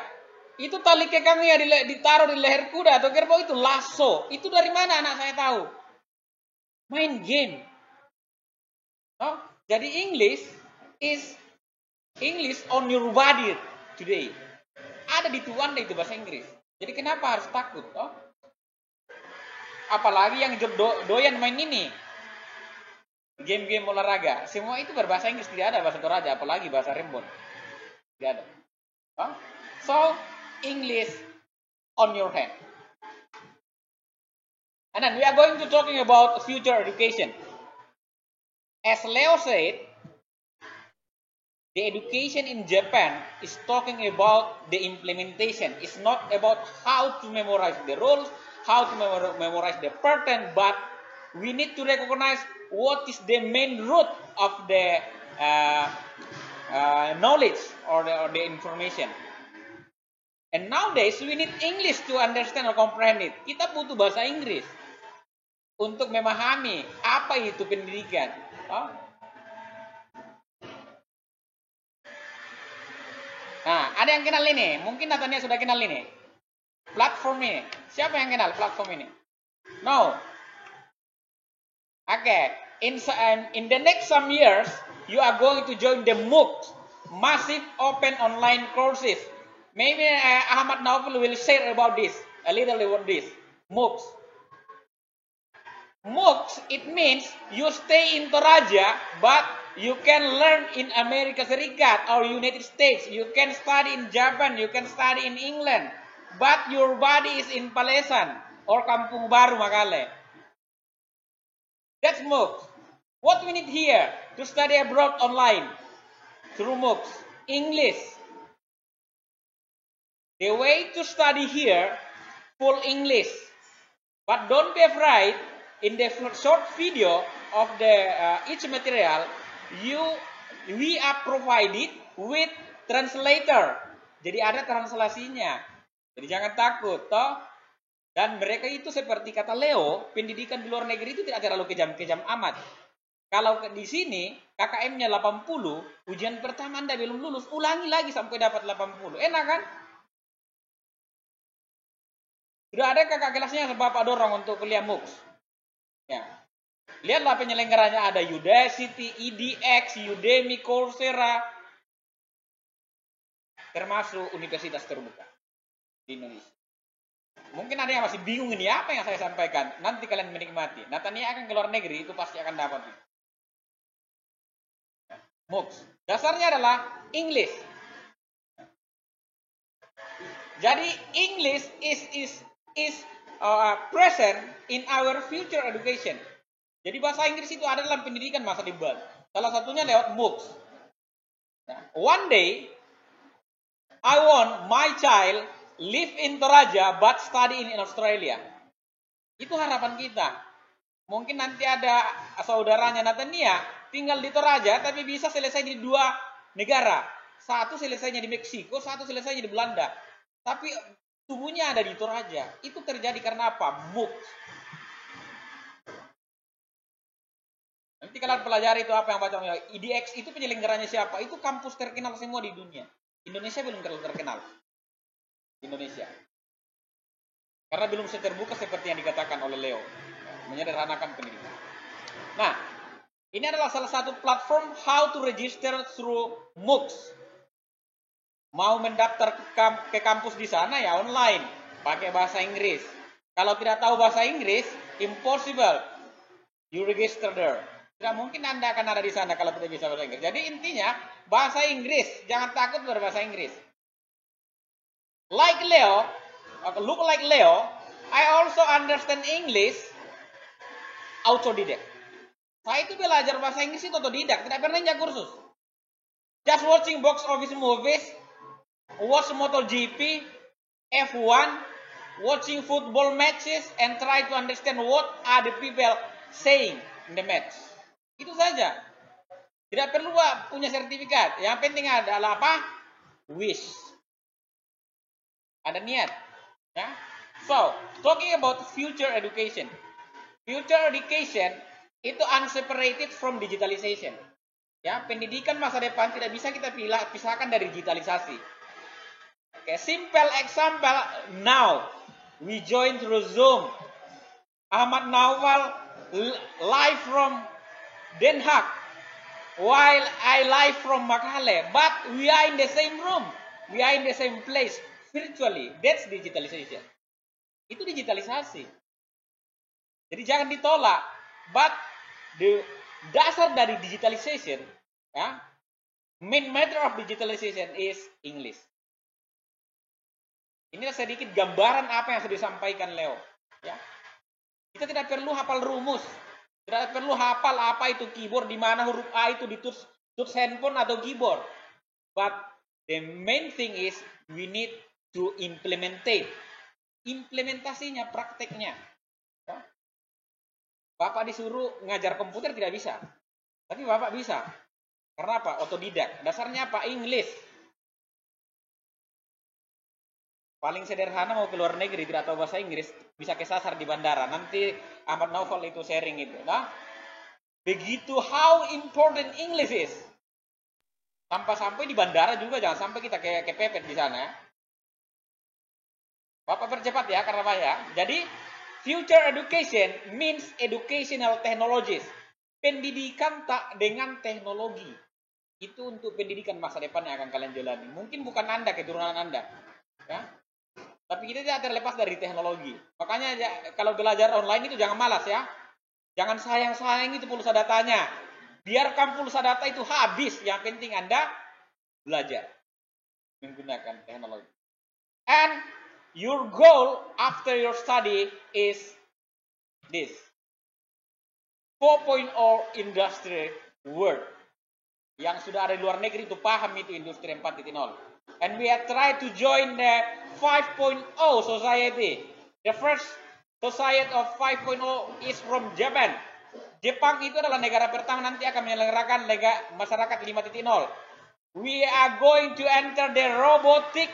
Itu tali kekang ya ditaruh di leher kuda atau kerbau, itu lasso. Itu dari mana anak saya tahu? Main game. Oh, jadi English is English on your body today. Ada di tuan itu bahasa Inggris. Jadi kenapa harus takut? Oh? Apalagi yang doyan main ini. Game-game olahraga. Semua itu berbahasa Inggris, tidak ada bahasa Toraja, apalagi bahasa Rembon. Tidak ada. Oh? So, English on your hand. And then we are going to talking about future education. As Leo said, the education in Japan is talking about the implementation. It's not about how to memorize the rules, how to memorize the pattern, but we need to recognize what is the main root of the knowledge or the information. And nowadays we need English to understand or comprehend it. Kita butuh bahasa Inggris untuk memahami apa itu pendidikan. Oh? Nah, ada yang kenal ini? Mungkin Natania sudah kenal ini. Platform ini. Siapa yang kenal platform ini? No. Okay. In the next some years, you are going to join the MOOCs, Massive Open Online Courses. Maybe Ahmad Naufal will share about this, a little about this. MOOCs. MOOCs, it means you stay in Toraja, but you can learn in Amerika Serikat or United States. You can study in Japan, you can study in England, but your body is in Palesan or Kampung Baru, Makale. That's MOOCs. What we need here to study abroad online through MOOCs? English. The way to study here, full English. But don't be afraid, in the short video of the each material, we are provided with translator. Jadi ada translasinya. Jadi jangan takut, toh. Dan mereka itu seperti kata Leo, pendidikan di luar negeri itu tidak terlalu kejam-kejam amat. Kalau di sini KKM-nya 80, ujian pertama Anda belum lulus, ulangi lagi sampai dapat 80. Enak kan? Sudah ada kakak kelasnya yang Bapak dorong untuk kuliah MOOCs. Ya. Lihatlah penyelenggaranya, ada Udacity, EDX, Udemy, Coursera, termasuk universitas terbuka di Indonesia. Mungkin ada yang masih bingung ini apa yang saya sampaikan. Nanti kalian menikmati. Natania akan ke luar negeri, itu pasti akan dapat. MOOCs. Dasarnya adalah English. Jadi English is present in our future education. Jadi bahasa Inggris itu ada dalam pendidikan masa depan. Salah satunya lewat MOOCs. Nah, one day, I want my child live in Toraja but study in Australia. Itu harapan kita. Mungkin nanti ada saudaranya Natania tinggal di Toraja tapi bisa selesai di 2 negara. Satu selesainya di Meksiko, satu selesainya di Belanda. Tapi tubuhnya ada di Toraja. Itu terjadi karena apa? MOOCs. Nanti kalian pelajari itu apa yang baca. IDX itu penyelenggaranya siapa? Itu kampus terkenal semua di dunia. Indonesia belum terlalu terkenal. Indonesia. Karena belum terbuka seperti yang dikatakan oleh Leo. Menyederhanakan pendidikan. Nah, ini adalah salah satu platform how to register through MOOCs. Mau mendaftar ke kampus di sana ya online. Pakai bahasa Inggris. Kalau tidak tahu bahasa Inggris, impossible. You register there. Tidak mungkin Anda akan ada di sana kalau tidak bisa bahasa Inggris. Jadi intinya, bahasa Inggris. Jangan takut berbahasa Inggris. Like Leo, look like Leo, I also understand English autodidact. Saya itu belajar bahasa Inggris itu autodidact, tidak pernah ikut kursus. Just watching box office movies, watch MotoGP, F1, watching football matches, and try to understand what are the people saying in the match. Itu saja. Tidak perlu punya sertifikat. Yang penting adalah apa? Wish. Ada niat. Ya. So, talking about future education. Future education itu unseparated from digitalization. Ya, pendidikan masa depan tidak bisa kita pisahkan dari digitalisasi. Okay, simple example now. We join through Zoom. Ahmad Naufal live from Den Haag, while I live from Makale, but we are in the same room, we are in the same place, virtually. That's digitalization. Itu digitalisasi. Jadi jangan ditolak. But the dasar dari digitalization, ya, main matter of digitalization is English. Ini sedikit gambaran apa yang sudah disampaikan Leo. Ya. Kita tidak perlu hafal rumus. Tidak perlu hafal apa itu keyboard, di mana huruf A itu di touch handphone atau keyboard. But the main thing is we need to implementate. Implementasinya, prakteknya. Ya. Bapak disuruh ngajar komputer tidak bisa. Tapi Bapak bisa. Karena apa? Otodidak. Dasarnya apa? English. Paling sederhana mau ke luar negeri tidak tahu bahasa Inggris, bisa kesasar di bandara. Nanti Ahmad Naufal itu sharing itu. Nah, begitu how important English is. Sampai-sampai di bandara juga jangan sampai kita kepepet di sana. Bapak percepat ya karena banyak. Jadi future education means educational technologies. Pendidikan tak dengan teknologi. Itu untuk pendidikan masa depan yang akan kalian jalani. Mungkin bukan Anda, keturunan Anda. Ya. Tapi kita tidak terlepas dari teknologi. Makanya kalau belajar online itu jangan malas ya. Jangan sayang-sayang itu pulsa datanya. Biarkan pulsa data itu habis. Yang penting Anda belajar menggunakan teknologi. And your goal after your study is this. 4.0 industry world. Yang sudah ada di luar negeri itu paham itu industri 4.0. And we have tried to join the 5.0 society. The first society of 5.0 is from Japan. Jepang itu adalah negara pertama nanti akan menyelenggarakan masyarakat 5.0. We are going to enter the robotic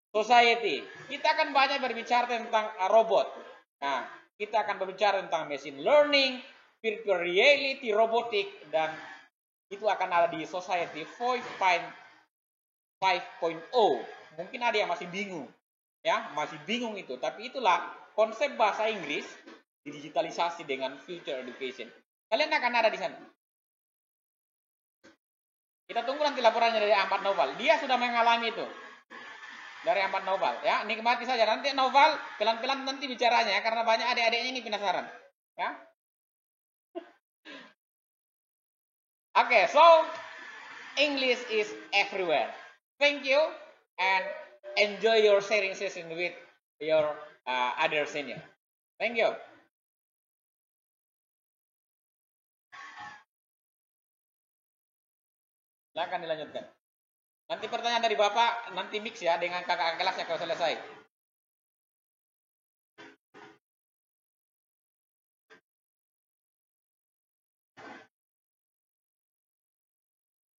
society. Kita akan banyak berbicara tentang robot. Nah, kita akan berbicara tentang machine learning, virtual reality, robotik, dan itu akan ada di society 5.0. Mungkin ada yang masih bingung, ya, masih bingung itu. Tapi itulah konsep bahasa Inggris digitalisasi dengan future education. Kalian akan ada di sana. Kita tunggu nanti laporannya dari Ahmad Naufal. Dia sudah mengalami itu dari Ahmad Naufal. Ya, nikmati saja. Nanti Naufal pelan-pelan nanti bicaranya, ya, karena banyak adik-adiknya ini penasaran. Ya. Okay, so English is everywhere. Thank you and enjoy your sharing session with your other senior. Thank you. Silakan dilanjutkan. Nanti pertanyaan dari Bapak nanti mix ya dengan kakak kelasnya kalau selesai.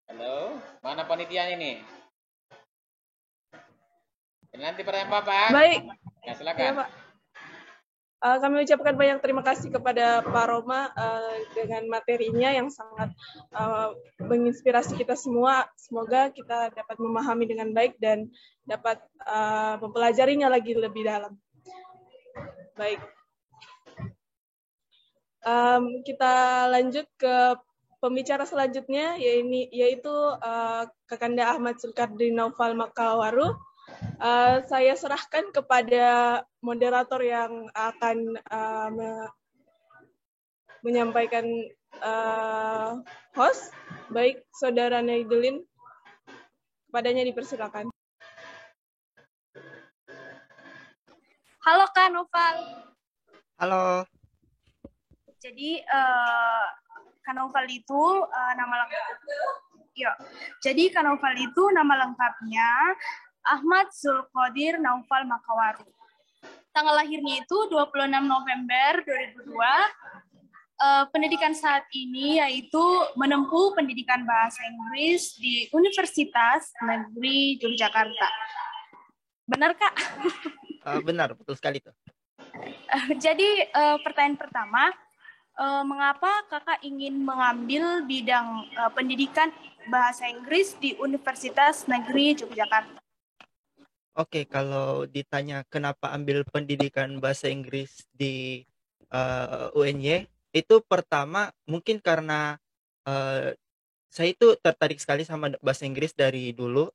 Halo, mana panitianya ini? Nanti pertanyaan Bapak. Baik. Ya, silakan. Ya, Pak. Kami ucapkan banyak terima kasih kepada Pak Roma dengan materinya yang sangat menginspirasi kita semua. Semoga kita dapat memahami dengan baik dan dapat mempelajarinya lagi lebih dalam. Baik. Kita lanjut ke pembicara selanjutnya, yaitu Kakanda Ahmad Zulkardi Naufal Makawaru. Saya serahkan kepada moderator yang akan menyampaikan host. Baik, Saudara Naidelin, kepadanya dipersilakan. Halo Kak Noval. Halo. Jadi Kak Noval itu nama lengkapnya Ahmad Zulqadir Naufal Makawaru. Tanggal lahirnya itu 26 November 2002. Pendidikan saat ini yaitu menempuh pendidikan bahasa Inggris di Universitas Negeri Yogyakarta. Benar, Kak? Benar, betul sekali tuh. Jadi pertanyaan pertama, mengapa Kakak ingin mengambil bidang pendidikan bahasa Inggris di Universitas Negeri Yogyakarta? Oke, kalau ditanya kenapa ambil pendidikan bahasa Inggris di UNY, itu pertama mungkin karena saya itu tertarik sekali sama bahasa Inggris dari dulu,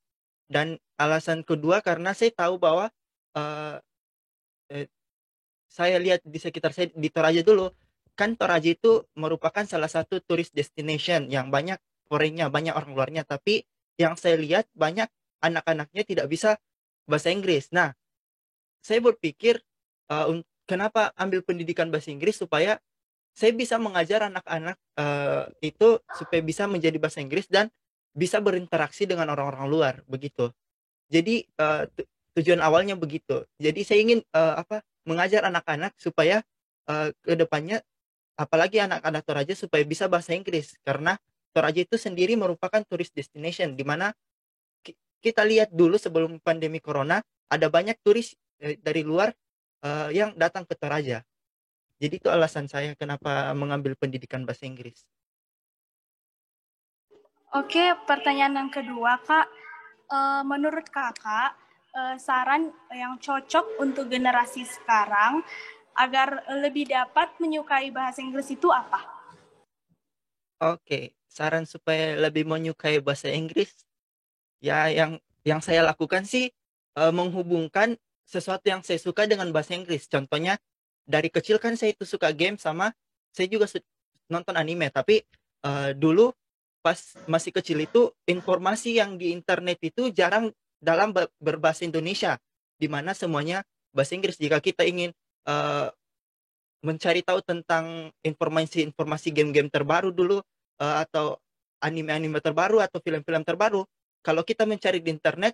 dan alasan kedua karena saya tahu bahwa saya lihat di sekitar saya di Toraja dulu, kan Toraja itu merupakan salah satu tourist destination yang banyak foreign-nya, banyak orang luarnya, tapi yang saya lihat banyak anak-anaknya tidak bisa bahasa Inggris. Nah, saya berpikir kenapa ambil pendidikan bahasa Inggris supaya saya bisa mengajar anak-anak itu supaya bisa menjadi bahasa Inggris dan bisa berinteraksi dengan orang-orang luar begitu. Jadi tujuan awalnya begitu. Jadi saya ingin mengajar anak-anak supaya ke depannya, apalagi anak-anak Toraja, supaya bisa bahasa Inggris, karena Toraja itu sendiri merupakan tourist destination di mana kita lihat dulu sebelum pandemi corona ada banyak turis dari luar yang datang ke Toraja. Jadi itu alasan saya kenapa mengambil pendidikan bahasa Inggris. Oke, pertanyaan yang kedua, Kak. Menurut Kakak, saran yang cocok untuk generasi sekarang agar lebih dapat menyukai bahasa Inggris itu apa? Oke, saran supaya lebih menyukai bahasa Inggris, ya yang saya lakukan sih menghubungkan sesuatu yang saya suka dengan bahasa Inggris. Contohnya dari kecil kan saya itu suka game, sama saya juga nonton anime, tapi dulu pas masih kecil itu informasi yang di internet itu jarang dalam berbahasa Indonesia, di mana semuanya bahasa Inggris. Jika kita ingin mencari tahu tentang informasi game-game terbaru dulu, atau anime-anime terbaru atau film-film terbaru, kalau kita mencari di internet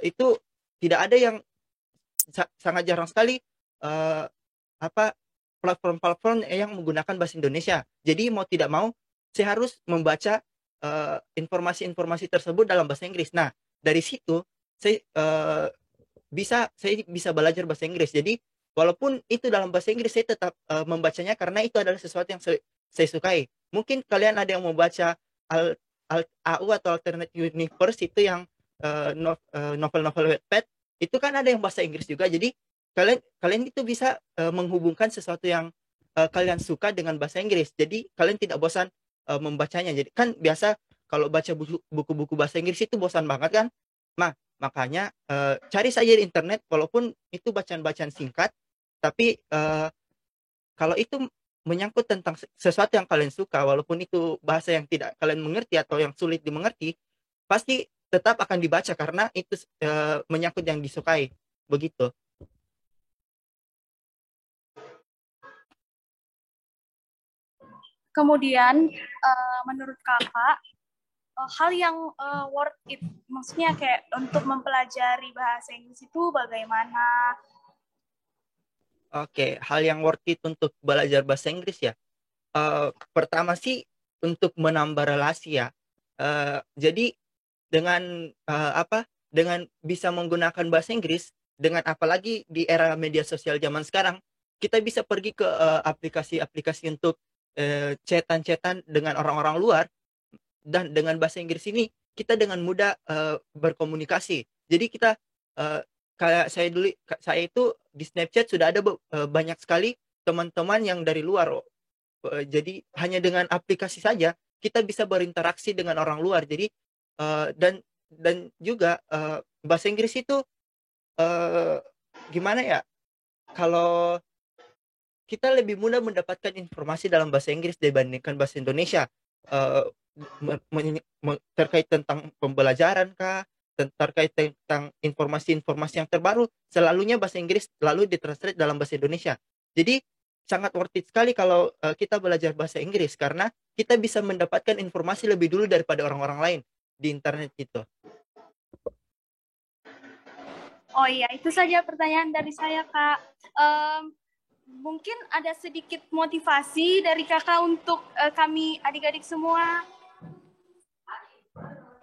itu tidak ada, yang sangat jarang sekali platform-platform yang menggunakan bahasa Indonesia. Jadi mau tidak mau saya harus membaca informasi-informasi tersebut dalam bahasa Inggris. Nah, dari situ saya bisa belajar bahasa Inggris. Jadi walaupun itu dalam bahasa Inggris, saya tetap membacanya karena itu adalah sesuatu yang saya sukai. Mungkin kalian ada yang membaca AU atau Alternate Universe, itu yang novel-novel Wattpad, itu kan ada yang bahasa Inggris juga. Jadi kalian itu bisa menghubungkan sesuatu yang kalian suka dengan bahasa Inggris. Jadi kalian tidak bosan membacanya. Jadi kan biasa kalau baca buku-buku bahasa Inggris itu bosan banget kan. Nah, makanya cari saja di internet, walaupun itu bacaan-bacaan singkat, tapi kalau itu menyangkut tentang sesuatu yang kalian suka, walaupun itu bahasa yang tidak kalian mengerti atau yang sulit dimengerti, pasti tetap akan dibaca karena itu menyangkut yang disukai. Begitu. Kemudian, menurut Kakak, hal yang worth it, maksudnya kayak untuk mempelajari bahasa Inggris itu bagaimana? Oke, hal yang worth it untuk belajar bahasa Inggris ya. Pertama sih untuk menambah relasi ya. Jadi dengan dengan bisa menggunakan bahasa Inggris, dengan apalagi di era media sosial zaman sekarang, kita bisa pergi ke aplikasi-aplikasi untuk chatan-chatan dengan orang-orang luar, dan dengan bahasa Inggris ini kita dengan mudah berkomunikasi. Jadi kita kayak saya itu di Snapchat sudah ada banyak sekali teman-teman yang dari luar. Jadi hanya dengan aplikasi saja kita bisa berinteraksi dengan orang luar. Jadi dan juga bahasa Inggris itu gimana ya? Kalau kita lebih mudah mendapatkan informasi dalam bahasa Inggris dibandingkan bahasa Indonesia, terkait tentang pembelajaran kah, terkait tentang informasi-informasi yang terbaru, selalunya bahasa Inggris lalu ditranslate dalam bahasa Indonesia. Jadi sangat worth it sekali kalau kita belajar bahasa Inggris, karena kita bisa mendapatkan informasi lebih dulu daripada orang-orang lain di internet gitu. Oh iya, itu saja pertanyaan dari saya, Kak. Mungkin ada sedikit motivasi dari Kakak untuk kami adik-adik semua.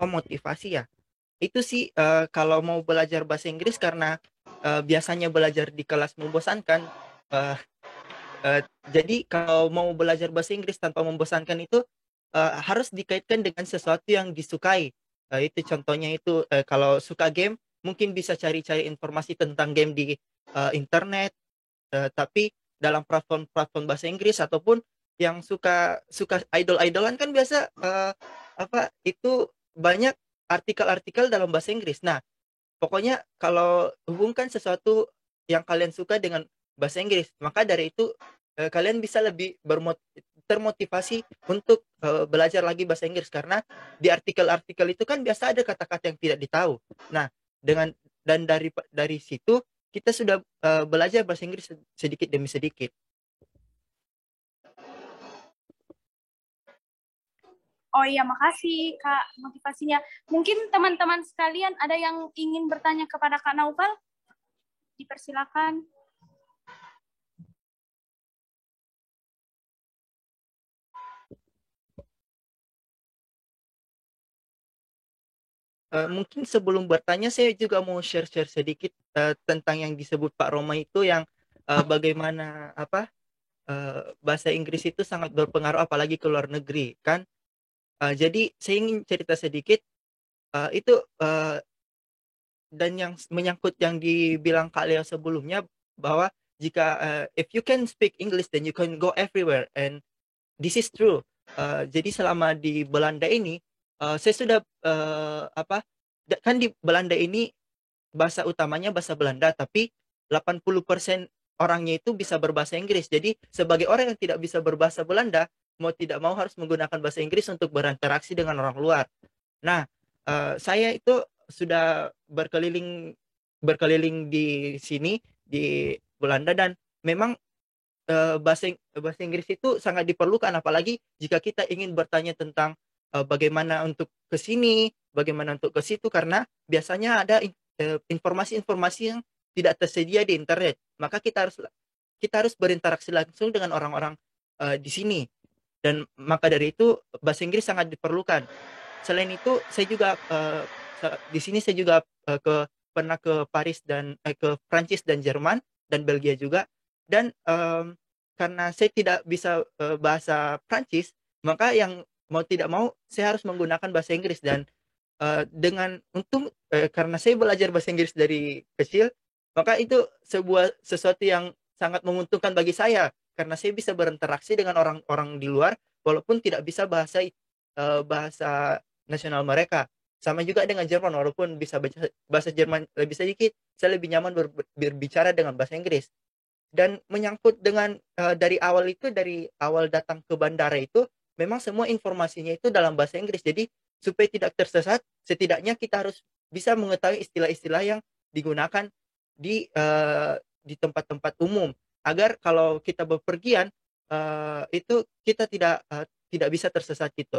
Oh, motivasi ya? Itu sih kalau mau belajar bahasa Inggris, karena biasanya belajar di kelas membosankan. Jadi kalau mau belajar bahasa Inggris tanpa membosankan itu harus dikaitkan dengan sesuatu yang disukai. Itu contohnya itu kalau suka game, mungkin bisa cari-cari informasi tentang game di internet. Tapi dalam platform bahasa Inggris, ataupun yang suka idol-idolan kan biasa itu banyak artikel-artikel dalam bahasa Inggris. Nah, pokoknya kalau hubungkan sesuatu yang kalian suka dengan bahasa Inggris, maka dari itu kalian bisa lebih termotivasi untuk belajar lagi bahasa Inggris, karena di artikel-artikel itu kan biasa ada kata-kata yang tidak ditahu. Nah, dari situ kita sudah belajar bahasa Inggris sedikit demi sedikit. Oh iya, makasih Kak motivasinya. Mungkin teman-teman sekalian ada yang ingin bertanya kepada Kak Naufal? Dipersilakan. Mungkin sebelum bertanya, saya juga mau share sedikit tentang yang disebut Pak Roma itu, yang bagaimana bahasa Inggris itu sangat berpengaruh apalagi ke luar negeri kan. Jadi saya ingin cerita sedikit itu dan yang menyangkut yang dibilang Kak Leo sebelumnya, bahwa jika if you can speak English then you can go everywhere, and this is true. Jadi selama di Belanda ini saya sudah kan di Belanda ini bahasa utamanya bahasa Belanda, tapi 80% orangnya itu bisa berbahasa Inggris. Jadi sebagai orang yang tidak bisa berbahasa Belanda, mau tidak mau harus menggunakan bahasa Inggris untuk berinteraksi dengan orang luar. Nah, saya itu sudah berkeliling di sini di Belanda, dan memang bahasa Inggris itu sangat diperlukan, apalagi jika kita ingin bertanya tentang bagaimana untuk ke sini, bagaimana untuk ke situ, karena biasanya ada informasi-informasi yang tidak tersedia di internet. Maka kita harus berinteraksi langsung dengan orang-orang di sini, dan maka dari itu bahasa Inggris sangat diperlukan. Selain itu, saya juga di sini saya juga pernah ke Paris dan ke Prancis dan Jerman dan Belgia juga. Dan karena saya tidak bisa bahasa Prancis, maka yang mau tidak mau saya harus menggunakan bahasa Inggris. Dan dengan karena saya belajar bahasa Inggris dari kecil, maka itu sesuatu yang sangat menguntungkan bagi saya, karena saya bisa berinteraksi dengan orang-orang di luar walaupun tidak bisa bahasa nasional mereka. Sama juga dengan Jerman, walaupun bisa bahasa Jerman lebih sedikit, saya lebih nyaman berbicara dengan bahasa Inggris. Dan menyangkut dengan dari awal datang ke bandara itu, memang semua informasinya itu dalam bahasa Inggris. Jadi supaya tidak tersesat, setidaknya kita harus bisa mengetahui istilah-istilah yang digunakan di tempat-tempat umum, agar kalau kita bepergian itu kita tidak bisa tersesat gitu.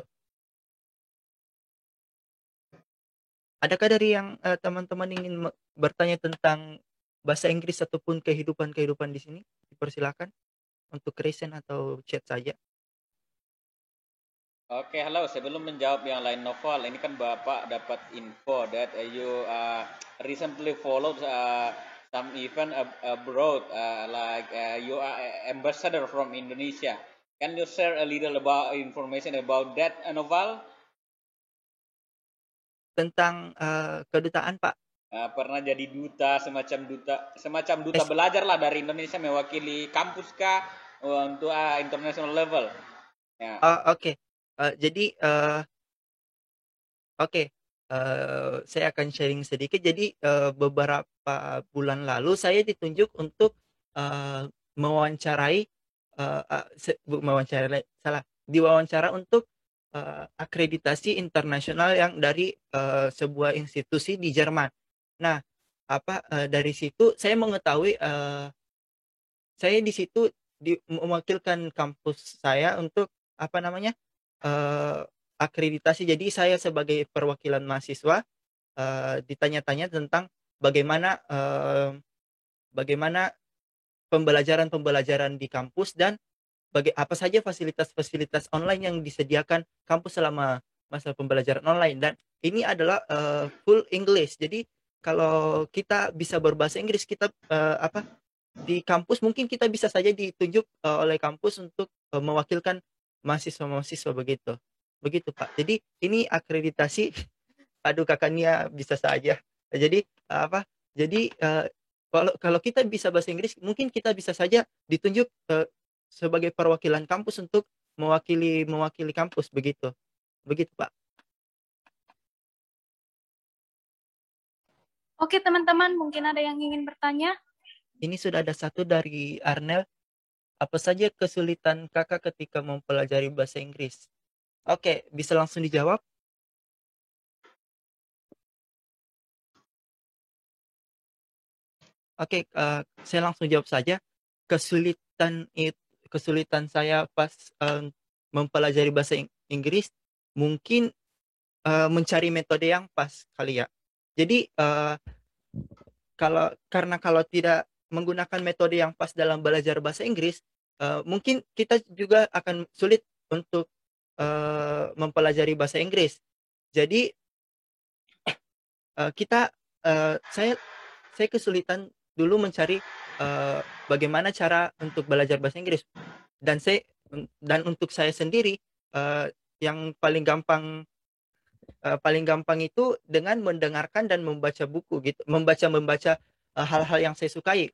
Adakah dari yang teman-teman ingin bertanya tentang bahasa Inggris ataupun kehidupan di sini? Dipersilakan untuk raise atau chat saja. Oke, halo. Sebelum menjawab yang lain, Novel, ini kan Bapak dapat info that you recently followed some event abroad, like you are ambassador from Indonesia. Can you share a little about information about that, Noval? Tentang kedutaan, Pak. Pernah jadi duta, semacam duta belajar lah dari Indonesia mewakili kampus kah untuk international level. Ya. Oke. Jadi saya akan sharing sedikit. Jadi beberapa bulan lalu saya ditunjuk untuk diwawancara untuk akreditasi internasional yang dari sebuah institusi di Jerman. Nah, dari situ saya mengetahui saya di situ mewakilkan kampus saya untuk akreditasi. Jadi saya sebagai perwakilan mahasiswa ditanya-tanya tentang bagaimana pembelajaran di kampus dan apa saja fasilitas-fasilitas online yang disediakan kampus selama masa pembelajaran online. Dan ini adalah full English. Jadi kalau kita bisa berbahasa Inggris, kita di kampus mungkin kita bisa saja ditunjuk oleh kampus untuk mewakilkan mahasiswa-mahasiswa begitu, Pak. Jadi ini akreditasi. Aduh, kakaknya bisa saja. Jadi kalau kita bisa bahasa Inggris, mungkin kita bisa saja ditunjuk sebagai perwakilan kampus untuk mewakili kampus begitu, Pak. Oke, teman-teman, mungkin ada yang ingin bertanya? Ini sudah ada satu dari Arnel. Apa saja kesulitan kakak ketika mempelajari bahasa Inggris? Oke, bisa langsung dijawab? Oke, saya langsung jawab saja. Kesulitan saya pas mempelajari bahasa Inggris mungkin mencari metode yang pas kali ya. Jadi kalau tidak menggunakan metode yang pas dalam belajar bahasa Inggris, mungkin kita juga akan sulit untuk mempelajari bahasa Inggris. Jadi saya kesulitan dulu mencari bagaimana cara untuk belajar bahasa Inggris, dan untuk saya sendiri yang paling gampang itu dengan mendengarkan dan membaca buku gitu, membaca hal-hal yang saya sukai.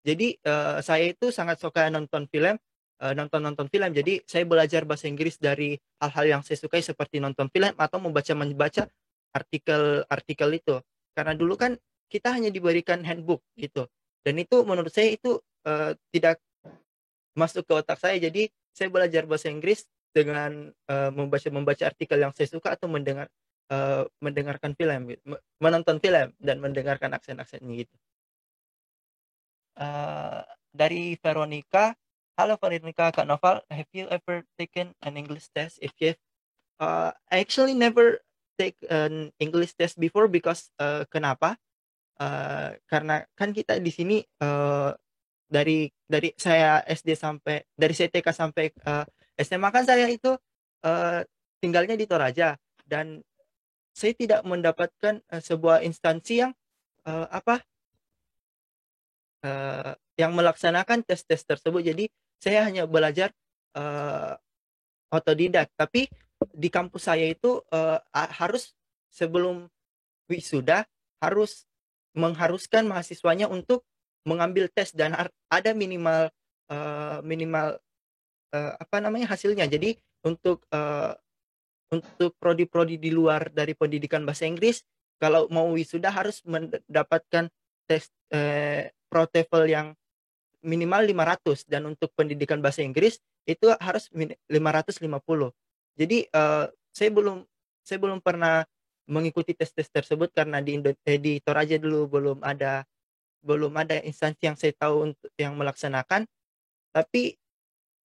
Jadi saya itu sangat suka nonton film. Jadi saya belajar bahasa Inggris dari hal-hal yang saya sukai seperti nonton film atau membaca artikel itu. Karena dulu kan kita hanya diberikan handbook gitu. Dan itu menurut saya itu tidak masuk ke otak saya. Jadi saya belajar bahasa Inggris dengan membaca artikel yang saya suka atau mendengarkan film, menonton film dan mendengarkan aksen-aksennya gitu. Dari Veronica, halo Veronica, Kak Noval, have you ever taken an English test? If you have, I actually never take an English test before because kenapa? Karena kan kita di sini dari saya SD sampai dari TK sampai SMA kan saya itu tinggalnya di Toraja, dan saya tidak mendapatkan sebuah instansi yang yang melaksanakan tes-tes tersebut. Jadi saya hanya belajar otodidak. Tapi di kampus saya itu harus sebelum wisuda harus mengharuskan mahasiswanya untuk mengambil tes, dan ada minimal hasilnya. Jadi untuk prodi-prodi di luar dari pendidikan bahasa Inggris, kalau mau wisuda harus mendapatkan tes Pro TOEFL yang minimal 500, dan untuk pendidikan bahasa Inggris itu harus 550. Jadi saya belum pernah mengikuti tes-tes tersebut karena di Toraja dulu belum ada instansi yang saya tahu untuk yang melaksanakan. Tapi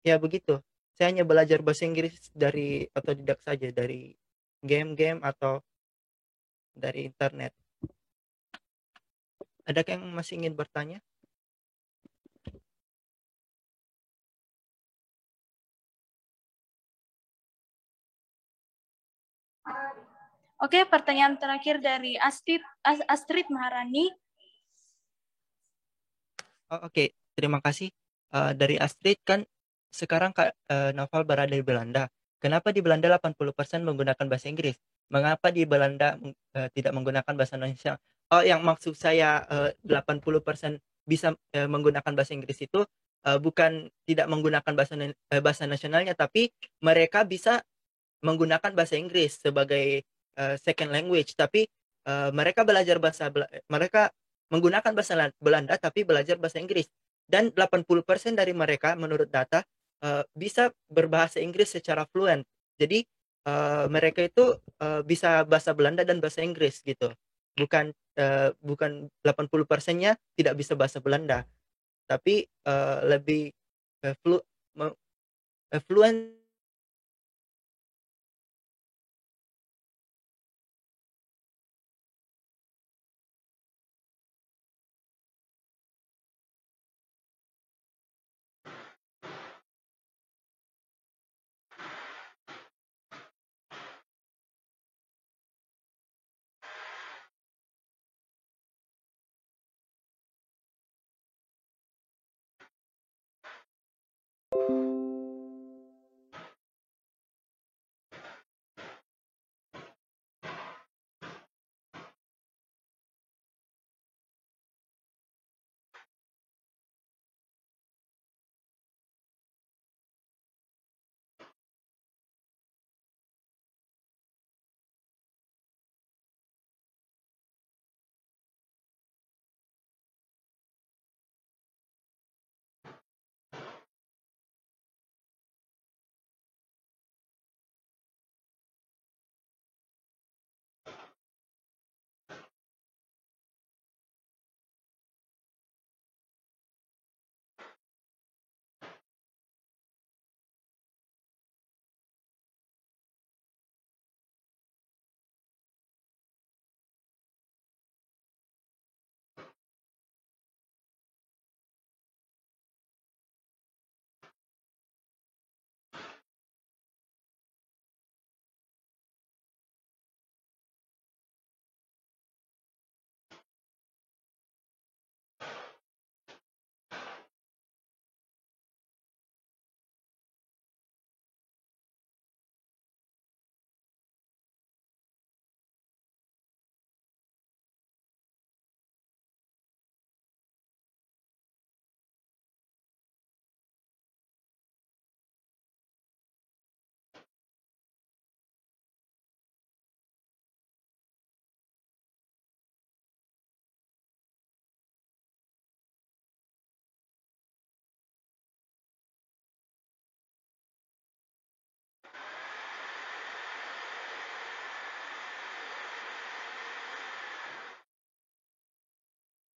ya begitu, saya hanya belajar bahasa Inggris dari otodidak saja, dari game-game atau dari internet. Adakah yang masih ingin bertanya? Oke, pertanyaan terakhir dari Astrid Maharani. Oke, terima kasih. Dari Astrid kan sekarang Kak Noval berada di Belanda. Kenapa di Belanda 80% menggunakan bahasa Inggris? Mengapa di Belanda tidak menggunakan bahasa Indonesia? Oh, yang maksud saya 80% bisa menggunakan bahasa Inggris itu bukan tidak menggunakan bahasa nasionalnya, tapi mereka bisa menggunakan bahasa Inggris sebagai second language, tapi mereka mereka menggunakan bahasa Belanda tapi belajar bahasa Inggris. Dan 80% dari mereka menurut data bisa berbahasa Inggris secara fluent. Jadi mereka itu bisa bahasa Belanda dan bahasa Inggris gitu. Bukan 80%-nya tidak bisa bahasa Belanda, tapi lebih fluent.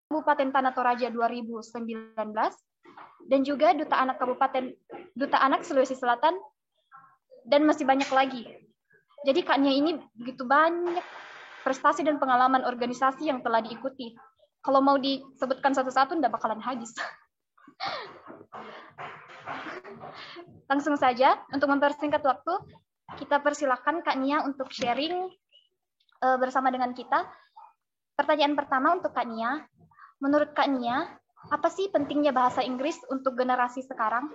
Kabupaten Tanah Toraja 2019 dan juga Duta Anak Sulawesi Selatan dan masih banyak lagi. Jadi Kak Nia ini begitu banyak prestasi dan pengalaman organisasi yang telah diikuti. Kalau mau disebutkan satu-satu tidak bakalan habis. Langsung saja untuk mempersingkat waktu, kita persilakan Kak Nia untuk sharing bersama dengan kita. Pertanyaan pertama untuk Kak Nia. Menurut Kak Nia, apa sih pentingnya bahasa Inggris untuk generasi sekarang?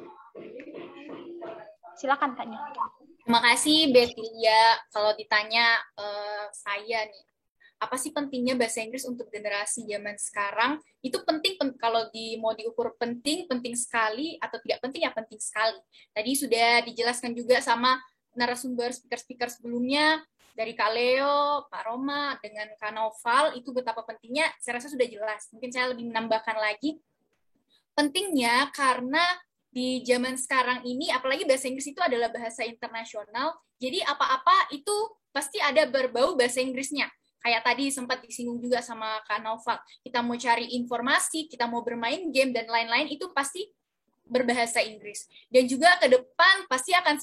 Silakan Kak Nia. Terima kasih Betia. Kalau ditanya saya nih, apa sih pentingnya bahasa Inggris untuk generasi zaman sekarang? Itu penting kalau mau diukur penting sekali atau tidak penting ya penting sekali. Tadi sudah dijelaskan juga sama narasumber speaker sebelumnya. Dari Kak Leo, Pak Roma, dengan Kak Noval, itu betapa pentingnya, saya rasa sudah jelas. Mungkin saya lebih menambahkan lagi. Pentingnya karena di zaman sekarang ini, apalagi bahasa Inggris itu adalah bahasa internasional, jadi apa-apa itu pasti ada berbau bahasa Inggrisnya. Kayak tadi sempat disinggung juga sama Kak Noval, kita mau cari informasi, kita mau bermain game, dan lain-lain, itu pasti berbahasa Inggris. Dan juga ke depan pasti akan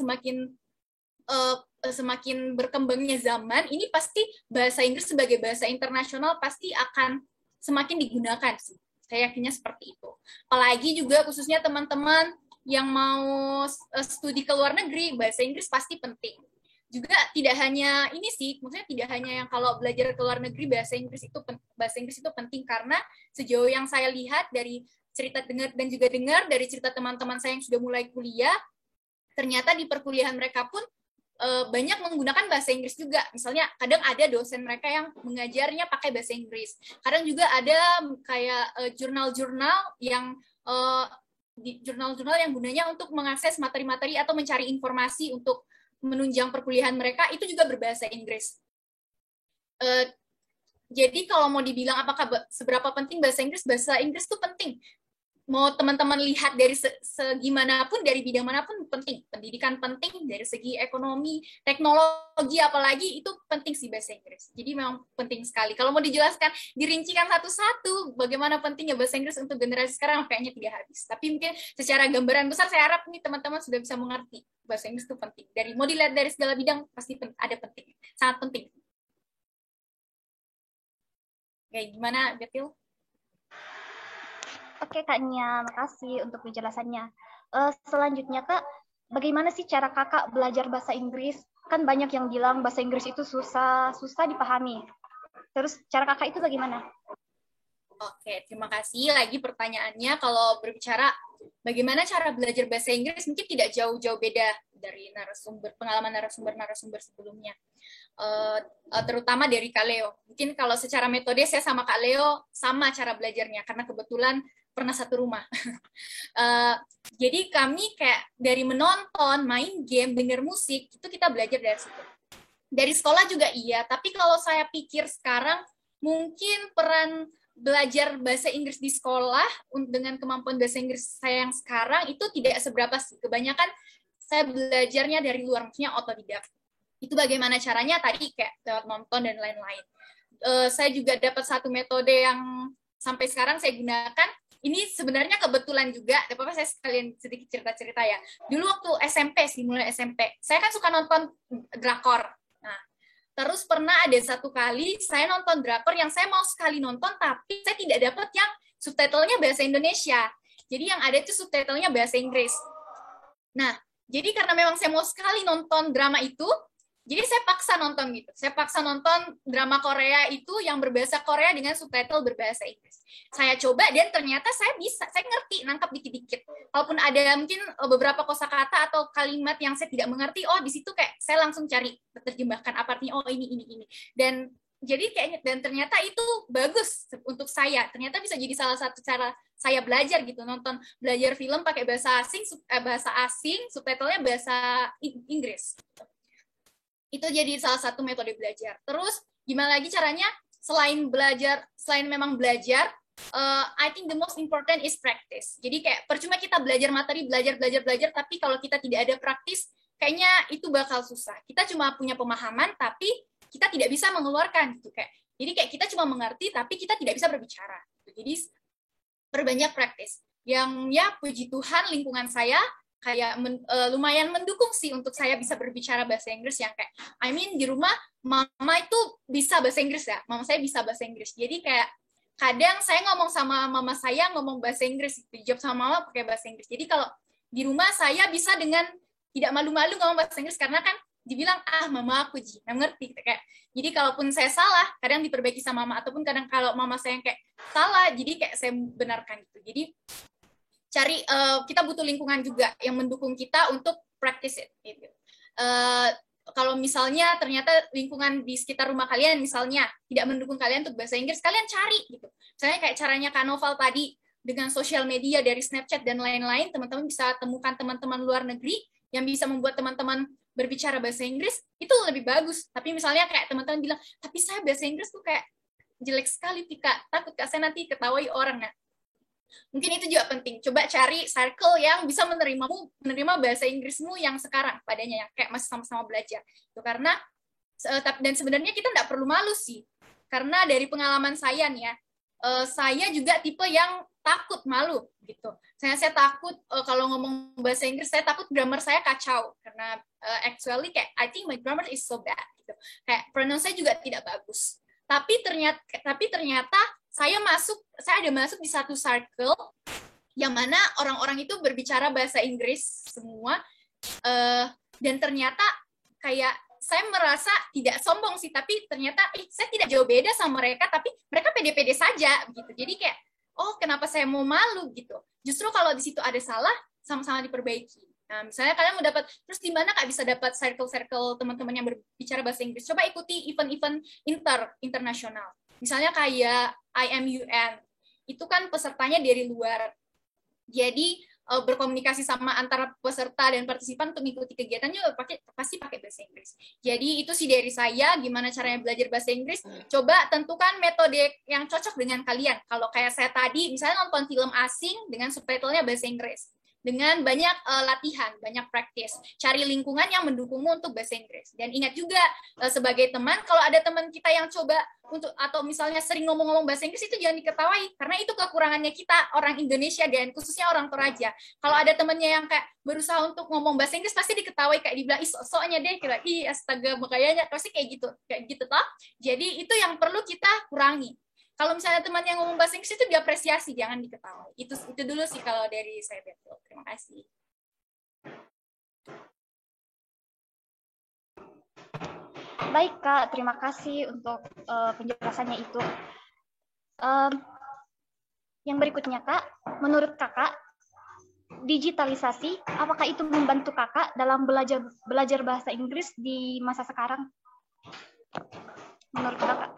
semakin berkembangnya zaman, ini pasti bahasa Inggris sebagai bahasa internasional pasti akan semakin digunakan sih. Saya yakinnya seperti itu. Apalagi juga khususnya teman-teman yang mau studi ke luar negeri, bahasa Inggris pasti penting. Juga tidak hanya ini sih, maksudnya tidak hanya yang kalau belajar ke luar negeri bahasa Inggris itu penting, karena sejauh yang saya lihat dari cerita dengar dan juga dengar dari cerita teman-teman saya yang sudah mulai kuliah, ternyata di perkuliahan mereka pun banyak menggunakan bahasa Inggris juga. Misalnya kadang ada dosen mereka yang mengajarnya pakai bahasa Inggris. Kadang juga ada kayak jurnal-jurnal yang jurnal-jurnal yang gunanya untuk mengakses materi-materi atau mencari informasi untuk menunjang perkuliahan mereka, itu juga berbahasa Inggris. Jadi kalau mau dibilang apakah seberapa penting bahasa Inggris itu penting. Mau teman-teman lihat dari segi manapun, dari bidang manapun penting. Pendidikan penting, dari segi ekonomi, teknologi apalagi, itu penting sih bahasa Inggris. Jadi memang penting sekali. Kalau mau dijelaskan, dirincikan satu-satu bagaimana pentingnya bahasa Inggris untuk generasi sekarang, kayaknya tidak habis. Tapi mungkin secara gambaran besar, saya harap nih teman-teman sudah bisa mengerti bahasa Inggris itu penting. Mau dilihat dari segala bidang, pasti ada penting. Sangat penting. Kayak gimana, Betil? Oke Kak Nia, makasih untuk penjelasannya. Selanjutnya Kak, bagaimana sih cara Kakak belajar bahasa Inggris? Kan banyak yang bilang bahasa Inggris itu susah dipahami. Terus cara Kakak itu bagaimana? Oke, terima kasih lagi pertanyaannya. Kalau berbicara bagaimana cara belajar bahasa Inggris, mungkin tidak jauh-jauh beda dari pengalaman narasumber sebelumnya. Terutama dari Kak Leo. Mungkin kalau secara metode saya sama Kak Leo sama cara belajarnya, karena kebetulan pernah satu rumah. Jadi kami kayak dari menonton, main game, dengar musik, itu kita belajar dari situ. Dari sekolah juga iya, tapi kalau saya pikir sekarang, mungkin peran belajar bahasa Inggris di sekolah dengan kemampuan bahasa Inggris saya yang sekarang itu tidak seberapa sih. Kebanyakan saya belajarnya dari luar, maksudnya otodidak. Itu bagaimana caranya tadi kayak lewat nonton dan lain-lain. Saya juga dapat satu metode yang sampai sekarang saya gunakan. Ini sebenarnya kebetulan juga, apa saya sekalian sedikit cerita-cerita ya. Dulu waktu SMP sih, mulai SMP, saya kan suka nonton drakor. Nah, terus pernah ada satu kali saya nonton drakor yang saya mau sekali nonton, tapi saya tidak dapat yang subtitlenya bahasa Indonesia. Jadi yang ada itu subtitlenya bahasa Inggris. Nah, jadi karena memang saya mau sekali nonton drama itu, jadi saya paksa nonton gitu. Saya paksa nonton drama Korea itu yang berbahasa Korea dengan subtitle berbahasa Inggris. Saya coba dan ternyata saya ngerti, nangkap dikit-dikit. Walaupun ada mungkin beberapa kosakata atau kalimat yang saya tidak mengerti, oh di situ kayak saya langsung cari terjemahkan apa artinya, oh ini. Dan jadi kayaknya, dan ternyata itu bagus untuk saya. Ternyata bisa jadi salah satu cara saya belajar gitu, belajar film pakai bahasa asing, subtitlenya bahasa Inggris. Itu jadi salah satu metode belajar. Terus gimana lagi caranya selain memang belajar, I think the most important is practice. Jadi kayak percuma kita belajar materi, belajar, tapi kalau kita tidak ada praktis, kayaknya itu bakal susah. Kita cuma punya pemahaman, tapi kita tidak bisa mengeluarkan gitu kayak. Jadi kayak kita cuma mengerti, tapi kita tidak bisa berbicara. Jadi perbanyak praktis. Yang ya puji Tuhan lingkungan saya kayak lumayan mendukung sih untuk saya bisa berbicara bahasa Inggris yang kayak, di rumah mama itu bisa bahasa Inggris ya, mama saya bisa bahasa Inggris. Jadi kayak kadang saya ngomong sama mama saya ngomong bahasa Inggris, dijawab sama mama pakai bahasa Inggris. Jadi kalau di rumah saya bisa dengan tidak malu-malu ngomong bahasa Inggris karena kan dibilang mama aku ngerti gitu kayak. Jadi kalaupun saya salah, kadang diperbaiki sama mama, ataupun kadang kalau mama saya yang kayak salah, jadi kayak saya benarkan gitu. Jadi kita butuh lingkungan juga yang mendukung kita untuk practice it. Gitu. Kalau misalnya ternyata lingkungan di sekitar rumah kalian misalnya tidak mendukung kalian untuk bahasa Inggris, kalian cari gitu. Misalnya kayak caranya Kak Noval tadi dengan sosial media dari Snapchat dan lain-lain, teman-teman bisa temukan teman-teman luar negeri yang bisa membuat teman-teman berbicara bahasa Inggris, itu lebih bagus. Tapi misalnya kayak teman-teman bilang, tapi saya bahasa Inggris tuh kayak jelek sekali, Kak. Takut Kak saya nanti ketahui orang. Nah, mungkin itu juga penting. Coba cari circle yang bisa menerima bahasa Inggrismu yang sekarang padanya, yang kayak masih sama-sama belajar. Itu karena dan sebenarnya kita nggak perlu malu sih. Karena dari pengalaman saya nih ya, saya juga tipe yang takut malu gitu. Saya takut kalau ngomong bahasa Inggris, saya takut grammar saya kacau karena actually kayak I think my grammar is so bad gitu. Kayak pronounce saya juga tidak bagus. Tapi ternyata saya ada masuk di satu circle yang mana orang-orang itu berbicara bahasa Inggris semua, dan ternyata kayak saya merasa tidak sombong sih, tapi ternyata saya tidak jauh beda sama mereka, tapi mereka pede-pede saja gitu. Jadi kayak oh kenapa saya mau malu gitu. Justru kalau di situ ada salah, sama-sama diperbaiki. Nah, misalnya kalian mau dapat, terus di mana Kak bisa dapat circle-circle teman-teman yang berbicara bahasa Inggris? Coba ikuti event-event internasional. Misalnya kayak IMUN, itu kan pesertanya dari luar. Jadi berkomunikasi sama antara peserta dan partisipan untuk mengikuti kegiatannya pasti pakai bahasa Inggris. Jadi itu sih dari saya, gimana caranya belajar bahasa Inggris. Coba tentukan metode yang cocok dengan kalian. Kalau kayak saya tadi, misalnya nonton film asing dengan subtitlenya bahasa Inggris. Dengan banyak latihan, banyak praktis. Cari lingkungan yang mendukungmu untuk bahasa Inggris. Dan ingat juga, sebagai teman, kalau ada teman kita yang coba untuk atau misalnya sering ngomong-ngomong bahasa Inggris, itu jangan diketawai. Karena itu kekurangannya kita, orang Indonesia, dan khususnya orang Toraja. Kalau ada temannya yang kayak berusaha untuk ngomong bahasa Inggris, pasti diketawai, kayak dibilang, ih sok-soknya deh, kira ih astaga, makanya pasti kayak gitu toh. Jadi itu yang perlu kita kurangi. Kalau misalnya teman yang ngomong bahasa Inggris itu diapresiasi, jangan diketahui. Itu dulu sih kalau dari saya, Betul. Terima kasih. Baik Kak, terima kasih untuk penjelasannya itu. Yang berikutnya Kak, menurut Kakak, digitalisasi, apakah itu membantu Kakak dalam belajar bahasa Inggris di masa sekarang? Menurut Kakak?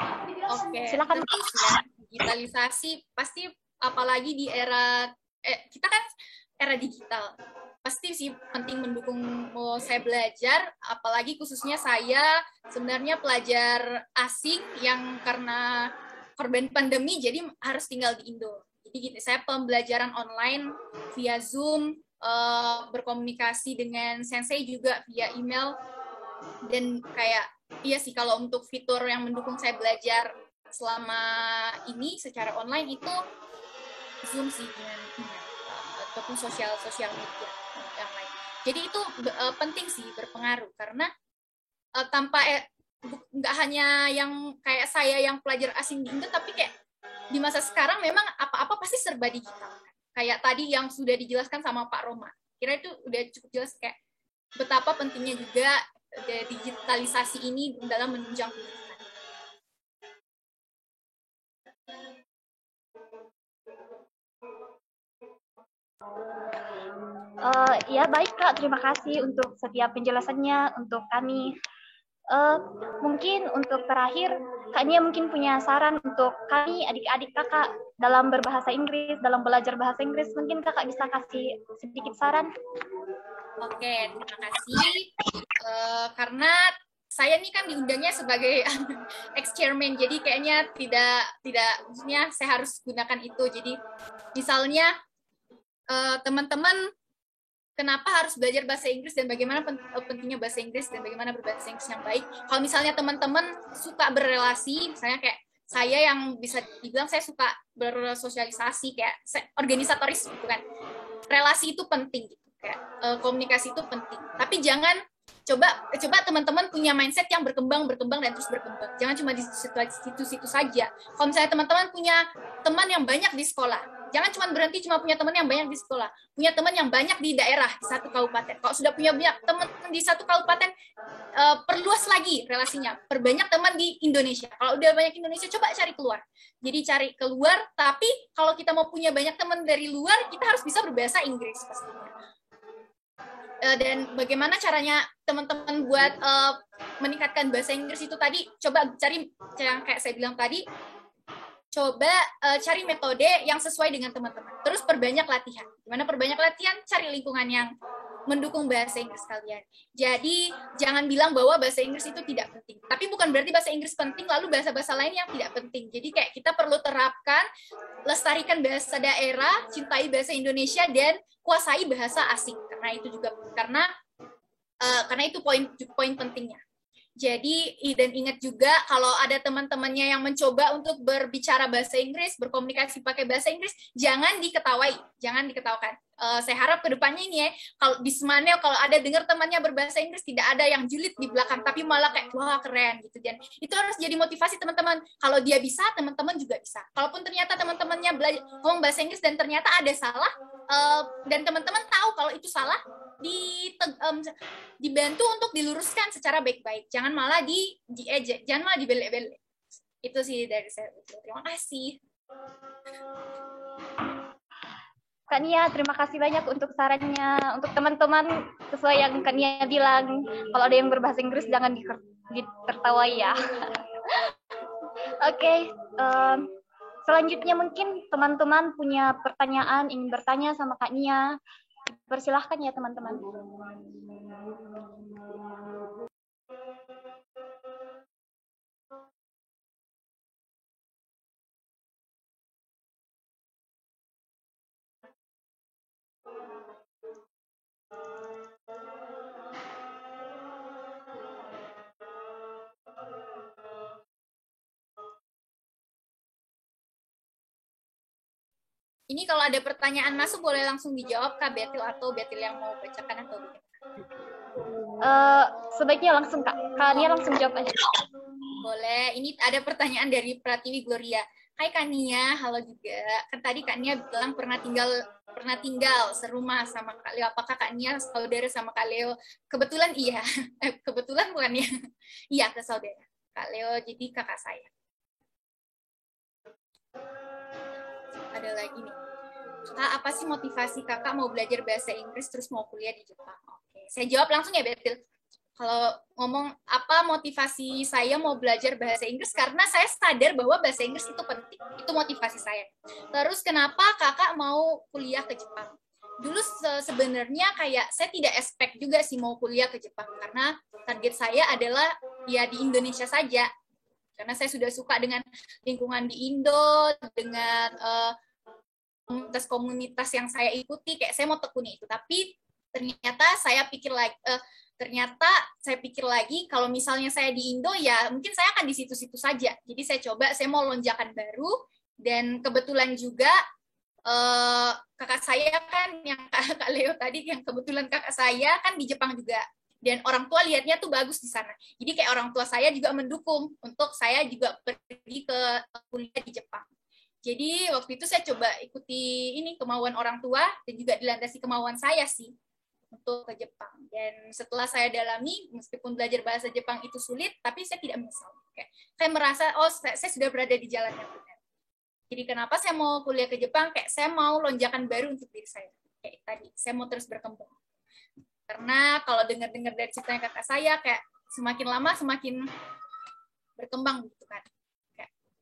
Oke, silakan. tentu ya. Digitalisasi pasti, apalagi di era kita kan era digital, pasti sih penting mendukung saya belajar, apalagi khususnya saya sebenarnya pelajar asing yang karena korban pandemi jadi harus tinggal di Indo. Jadi saya pembelajaran online via Zoom, berkomunikasi dengan sensei juga via email, dan kayak iya sih kalau untuk fitur yang mendukung saya belajar selama ini secara online itu Zoom sih dengan email ataupun sosial media yang lain. Jadi itu penting sih, berpengaruh karena tanpa nggak hanya yang kayak saya yang pelajar asing di Indo, tapi kayak di masa sekarang memang apa-apa pasti serba digital. Kayak tadi yang sudah dijelaskan sama Pak Roma. Kira itu udah cukup jelas kayak betapa pentingnya juga digitalisasi ini dalam menunjang pendidikan. Ya baik Kak, terima kasih untuk setiap penjelasannya untuk kami. Mungkin untuk terakhir, Kak Nia mungkin punya saran untuk kami adik-adik Kakak dalam berbahasa Inggris, dalam belajar bahasa Inggris. Mungkin Kakak bisa kasih sedikit saran. Oke, terima kasih. Karena saya nih kan diundangnya sebagai ex-chairman, jadi kayaknya tidak maksudnya saya harus gunakan itu. Jadi misalnya teman-teman kenapa harus belajar bahasa Inggris dan bagaimana pentingnya bahasa Inggris dan bagaimana berbahasa Inggris yang baik. Kalau misalnya teman-teman suka berrelasi, misalnya kayak saya yang bisa dibilang saya suka bersosialisasi, kayak organisatoris gitu kan. Relasi itu penting gitu. Kayak komunikasi itu penting. Tapi jangan coba teman-teman punya mindset yang berkembang dan terus berkembang. Jangan cuma di situ saja. Kalau misalnya teman-teman punya teman yang banyak di sekolah, jangan cuma berhenti punya teman yang banyak di sekolah. Punya teman yang banyak di daerah, di satu kabupaten. Kalau sudah punya banyak teman di satu kabupaten, perluas lagi relasinya. Perbanyak teman di Indonesia. Kalau udah banyak Indonesia, coba cari keluar. Jadi cari keluar, tapi kalau kita mau punya banyak teman dari luar, kita harus bisa berbahasa Inggris pastinya. Dan bagaimana caranya teman-teman buat meningkatkan bahasa Inggris itu tadi, coba cari yang kayak saya bilang tadi, coba cari metode yang sesuai dengan teman-teman. Terus perbanyak latihan. Gimana perbanyak latihan? Cari lingkungan yang mendukung bahasa Inggris kalian. Jadi jangan bilang bahwa bahasa Inggris itu tidak penting. Tapi bukan berarti bahasa Inggris penting lalu bahasa-bahasa lain yang tidak penting. Jadi kayak kita perlu terapkan, lestarikan bahasa daerah, cintai bahasa Indonesia, dan kuasai bahasa asing. Karena itu juga karena itu poin pentingnya. Jadi, dan ingat juga kalau ada teman-temannya yang mencoba untuk berbicara bahasa Inggris, berkomunikasi pakai bahasa Inggris, jangan diketawai, jangan diketawakan. Saya harap ke depannya ini ya, kalau di Semanel kalau ada dengar temannya berbahasa Inggris, tidak ada yang julid di belakang, tapi malah kayak, wah keren gitu. Dan itu harus jadi motivasi teman-teman. Kalau dia bisa, teman-teman juga bisa. Kalaupun ternyata teman-temannya belajar ngomong bahasa Inggris dan ternyata ada salah, dan teman-teman tahu kalau itu salah, dibantu untuk diluruskan secara baik-baik. Jangan malah diejek, jangan malah dibelek-belek. Itu sih dari saya. Terima kasih. Kak Nia, terima kasih banyak untuk sarannya. Untuk teman-teman, sesuai yang Kak Nia bilang, kalau ada yang berbahasa Inggris jangan ditertawai ya. Oke, selanjutnya mungkin teman-teman punya pertanyaan, ingin bertanya sama Kak Nia. Persilahkan ya teman-teman. Ini kalau ada pertanyaan masuk boleh langsung dijawab Kak Betil atau Betil yang mau bacakan atau bagaimana? Sebaiknya langsung Kak. Kak Nia langsung jawab aja. Boleh. Ini ada pertanyaan dari Pratiwi Gloria. Hai Kak Nia, halo juga. Kan tadi Kak Nia bilang pernah tinggal serumah sama Kak Leo. Apakah Kak Nia saudara sama Kak Leo? Kebetulan iya. Kebetulan bukan ya? Iya, ke saudara. Kak Leo jadi kakak saya. Ada lagi nih. Kak, apa sih motivasi kakak mau belajar bahasa Inggris terus mau kuliah di Jepang? Oke, saya jawab langsung ya, Betil. Kalau ngomong apa motivasi saya mau belajar bahasa Inggris, karena saya sadar bahwa bahasa Inggris itu penting. Itu motivasi saya. Terus kenapa kakak mau kuliah ke Jepang? Dulu sebenarnya kayak saya tidak expect juga sih mau kuliah ke Jepang, karena target saya adalah ya di Indonesia saja. Karena saya sudah suka dengan lingkungan di Indo, dengan komunitas yang saya ikuti, kayak saya mau tekuni itu. Tapi ternyata saya pikir lagi kalau misalnya saya di Indo ya mungkin saya akan di situ-situ saja. Jadi saya mau lonjakan baru, dan kebetulan juga kakak saya kan yang Kak Leo tadi, yang kebetulan kakak saya kan di Jepang juga, dan orang tua lihatnya tuh bagus di sana. Jadi kayak orang tua saya juga mendukung untuk saya juga pergi ke kuliah di Jepang. Jadi waktu itu saya coba ikuti ini kemauan orang tua, dan juga dilandasi kemauan saya sih untuk ke Jepang. Dan setelah saya dalami, meskipun belajar bahasa Jepang itu sulit, tapi saya tidak menyesal. Saya merasa, saya sudah berada di jalan yang benar. Jadi kenapa saya mau kuliah ke Jepang? Kayak saya mau lonjakan baru untuk diri saya. Kayak tadi, saya mau terus berkembang. Karena kalau dengar-dengar dari ceritanya kakak saya, kayak semakin lama semakin berkembang gitu kan.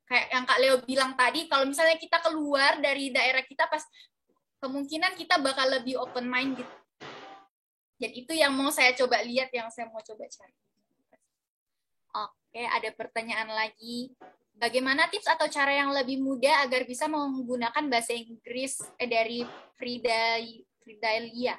Kayak yang Kak Leo bilang tadi, kalau misalnya kita keluar dari daerah kita, kemungkinan kita bakal lebih open mind gitu. Jadi itu yang mau saya coba lihat, yang saya mau coba cari. Oke, ada pertanyaan lagi. Bagaimana tips atau cara yang lebih mudah agar bisa menggunakan bahasa Inggris dari Fridalia?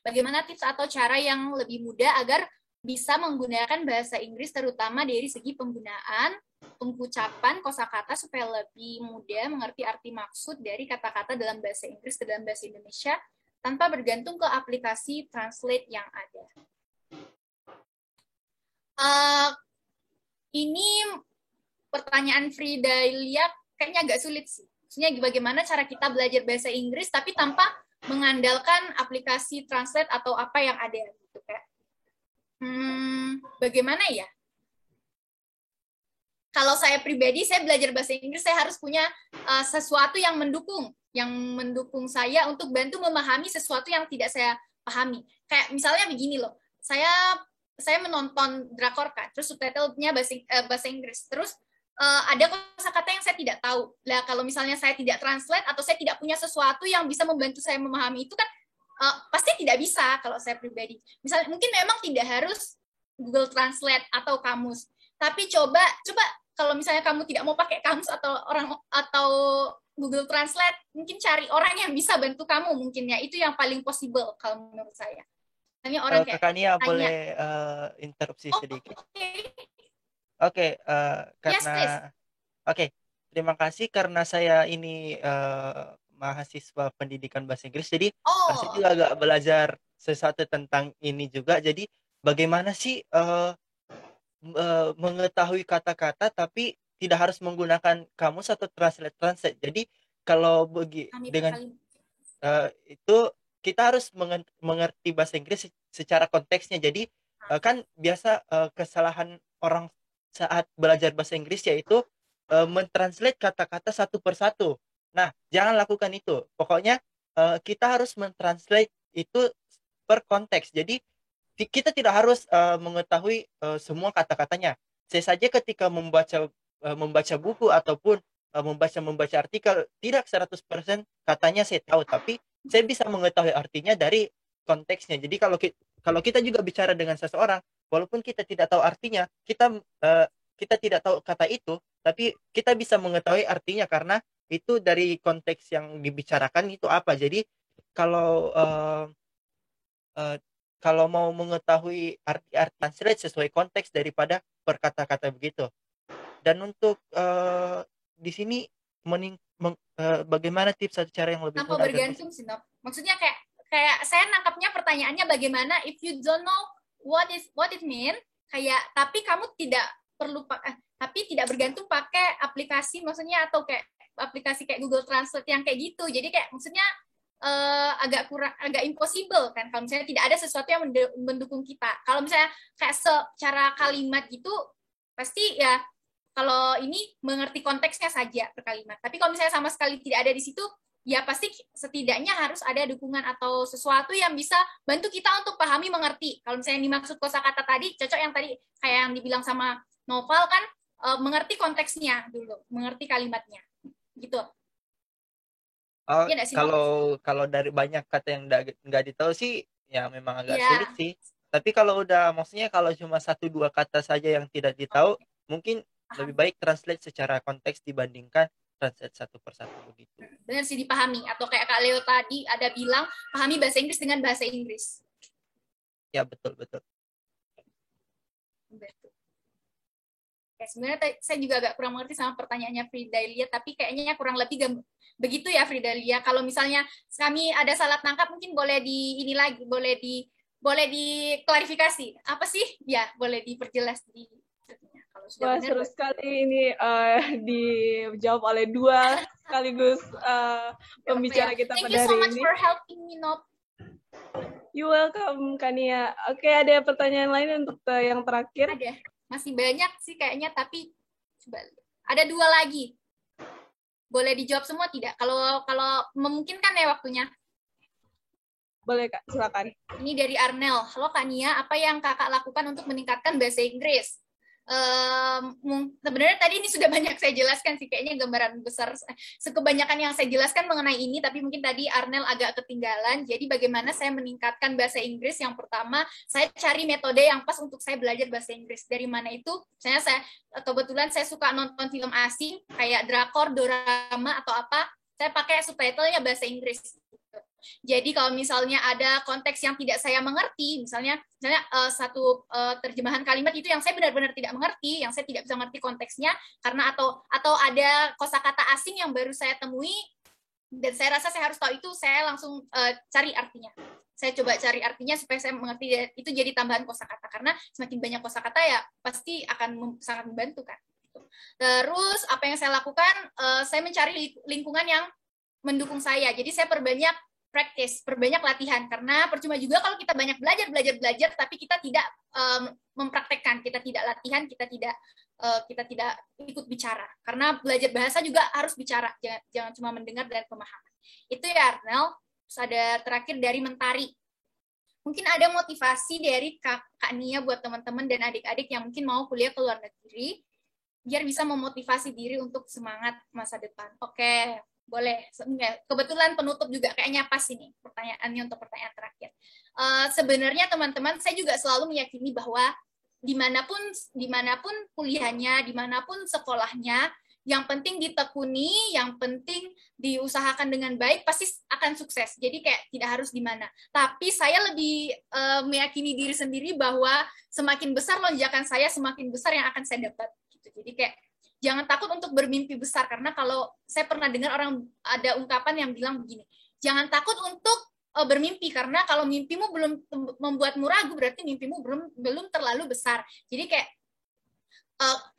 Bagaimana tips atau cara yang lebih mudah agar bisa menggunakan bahasa Inggris, terutama dari segi penggunaan, pengucapan, kosakata, supaya lebih mudah mengerti arti maksud dari kata-kata dalam bahasa Inggris ke dalam bahasa Indonesia tanpa bergantung ke aplikasi translate yang ada. Ini pertanyaan Fridalia kayaknya agak sulit sih. Maksudnya bagaimana cara kita belajar bahasa Inggris tapi tanpa mengandalkan aplikasi translate atau apa yang ada gitu kayak. Bagaimana ya? Kalau saya pribadi, saya belajar bahasa Inggris, saya harus punya sesuatu yang mendukung saya untuk bantu memahami sesuatu yang tidak saya pahami. Kayak misalnya begini loh, saya menonton drakor kan, terus subtitlenya bahasa Inggris, terus ada kosakata yang saya tidak tahu. Lah kalau misalnya saya tidak translate atau saya tidak punya sesuatu yang bisa membantu saya memahami itu kan pasti tidak bisa kalau saya pribadi. Misalnya mungkin memang tidak harus Google Translate atau kamus, tapi coba kalau misalnya kamu tidak mau pakai kamus atau Google Translate, mungkin cari orang yang bisa bantu kamu, mungkin ya itu yang paling possible kalau menurut saya. Misalnya orang kayak Kakak Nia boleh interupsi sedikit. Oke, karena terima kasih karena saya ini mahasiswa pendidikan bahasa Inggris, jadi saya juga agak belajar sesuatu tentang ini juga. Jadi bagaimana sih mengetahui kata-kata tapi tidak harus menggunakan kamus atau translate. Jadi kalau dengan itu kita harus mengerti bahasa Inggris secara konteksnya. Jadi kan biasa kesalahan orang saat belajar bahasa Inggris yaitu mentranslate kata-kata satu persatu. Nah, jangan lakukan itu. Pokoknya kita harus mentranslate itu per konteks. Jadi kita tidak harus mengetahui semua kata-katanya. Saya saja ketika membaca buku ataupun membaca artikel, tidak 100% katanya saya tahu, tapi saya bisa mengetahui artinya dari konteksnya. Jadi kalau kita juga bicara dengan seseorang, walaupun kita tidak tahu artinya, kita tidak tahu kata itu, tapi kita bisa mengetahui artinya karena itu dari konteks yang dibicarakan itu apa. Jadi kalau kalau mau mengetahui arti translate sesuai konteks daripada per kata-kata begitu. Dan untuk di sini bagaimana tips atau cara yang lebih Tanpa mudah bergantung sih, Nop. Maksudnya kayak saya nangkapnya pertanyaannya bagaimana if you don't know what it mean, kayak tapi kamu tidak perlu tapi tidak bergantung pakai aplikasi, maksudnya atau kayak aplikasi kayak Google Translate yang kayak gitu. Jadi kayak maksudnya agak impossible kan kalau misalnya tidak ada sesuatu yang mendukung kita. Kalau misalnya kayak secara kalimat gitu pasti ya kalau ini mengerti konteksnya saja per kalimat. Tapi kalau misalnya sama sekali tidak ada di situ, ya pasti setidaknya harus ada dukungan atau sesuatu yang bisa bantu kita untuk pahami, mengerti. Kalau misalnya yang dimaksud kosakata tadi, cocok yang tadi kayak yang dibilang sama Noval kan, mengerti konteksnya dulu, mengerti kalimatnya. Gitu. Ya, kalau dari banyak kata yang nggak ditahu sih, ya memang agak sulit sih. Tapi kalau udah, maksudnya kalau cuma 1-2 kata saja yang tidak ditahu, mungkin lebih baik translate secara konteks dibandingkan translate satu persatu begitu. Benar sih, dipahami. Atau kayak Kak Leo tadi ada bilang, pahami bahasa Inggris dengan bahasa Inggris. Ya, betul. Ya, sebenarnya saya juga agak kurang mengerti sama pertanyaannya Fridalia, tapi kayaknya kurang lebih begitu ya Fridalia. Kalau misalnya kami ada salah tangkap, mungkin boleh boleh diklarifikasi. Apa sih? Ya, boleh diperjelas di. Wah, seru sekali ini dijawab oleh 2 sekaligus pembicara kita pada hari ini. Thank you so much for helping me, Nop. You welcome, Kania. Oke, ada pertanyaan lain untuk yang terakhir? Ada. Masih banyak sih kayaknya, tapi coba ada 2 lagi. Boleh dijawab semua tidak? Kalau memungkinkan ya waktunya. Boleh, Kak. Silakan. Ini dari Arnel. Halo, Kania. Apa yang Kakak lakukan untuk meningkatkan bahasa Inggris? Sebenarnya tadi ini sudah banyak saya jelaskan sih, kayaknya gambaran besar kebanyakan yang saya jelaskan mengenai ini, tapi mungkin tadi Arnel agak ketinggalan. Jadi bagaimana saya meningkatkan bahasa Inggris? Yang pertama, saya cari metode yang pas untuk saya belajar bahasa Inggris. Dari mana itu? Saya kebetulan saya suka nonton film asing kayak drakor, dorama atau apa, saya pakai subtitlenya bahasa Inggris. Jadi kalau misalnya ada konteks yang tidak saya mengerti, misalnya satu terjemahan kalimat itu yang saya benar-benar tidak mengerti, yang saya tidak bisa mengerti konteksnya, karena atau ada kosakata asing yang baru saya temui, dan saya rasa saya harus tahu itu, saya langsung cari artinya. Saya coba cari artinya supaya saya mengerti, itu jadi tambahan kosakata, karena semakin banyak kosakata ya pasti akan sangat membantu kan. Terus apa yang saya lakukan, saya mencari lingkungan yang mendukung saya. Jadi saya perbanyak latihan, karena percuma juga kalau kita banyak belajar tapi kita tidak mempraktekkan, kita tidak latihan, kita tidak ikut bicara, karena belajar bahasa juga harus bicara, jangan cuma mendengar dan pemahaman. Itu ya Arnel. Terus ada terakhir dari Mentari, mungkin ada motivasi dari Kak Nia buat teman-teman dan adik-adik yang mungkin mau kuliah ke luar negeri biar bisa memotivasi diri untuk semangat masa depan. Oke. Boleh, kebetulan penutup juga kayaknya pas ini pertanyaannya untuk pertanyaan terakhir. Sebenarnya teman-teman, saya juga selalu meyakini bahwa dimanapun kuliahnya, dimanapun sekolahnya, yang penting ditekuni, yang penting diusahakan dengan baik, pasti akan sukses. Jadi kayak tidak harus di mana. Tapi saya lebih meyakini diri sendiri bahwa semakin besar lonjakan saya, semakin besar yang akan saya dapat. Gitu. Jadi kayak jangan takut untuk bermimpi besar, karena kalau saya pernah dengar ada ungkapan yang bilang begini, jangan takut untuk bermimpi, karena kalau mimpimu belum membuatmu ragu, berarti mimpimu belum terlalu besar. Jadi kayak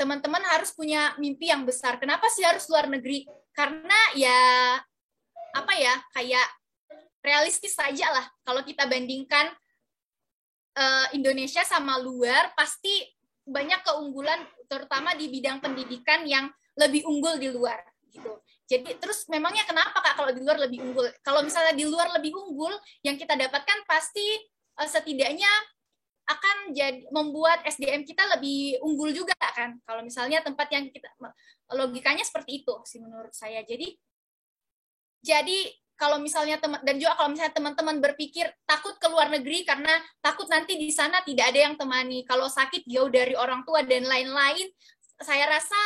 teman-teman harus punya mimpi yang besar. Kenapa sih harus luar negeri? Karena ya kayak realistis saja lah. Kalau kita bandingkan Indonesia sama luar, pasti banyak keunggulan terutama di bidang pendidikan yang lebih unggul di luar gitu. Jadi terus memangnya kenapa Kak kalau di luar lebih unggul? Kalau misalnya di luar lebih unggul, yang kita dapatkan pasti setidaknya akan jadi membuat SDM kita lebih unggul juga kan. Kalau misalnya tempat yang kita, logikanya seperti itu sih menurut saya. Jadi kalau misalnya dan juga kalau misalnya teman-teman berpikir takut ke luar negeri karena takut nanti di sana tidak ada yang temani, kalau sakit jauh dari orang tua dan lain-lain, saya rasa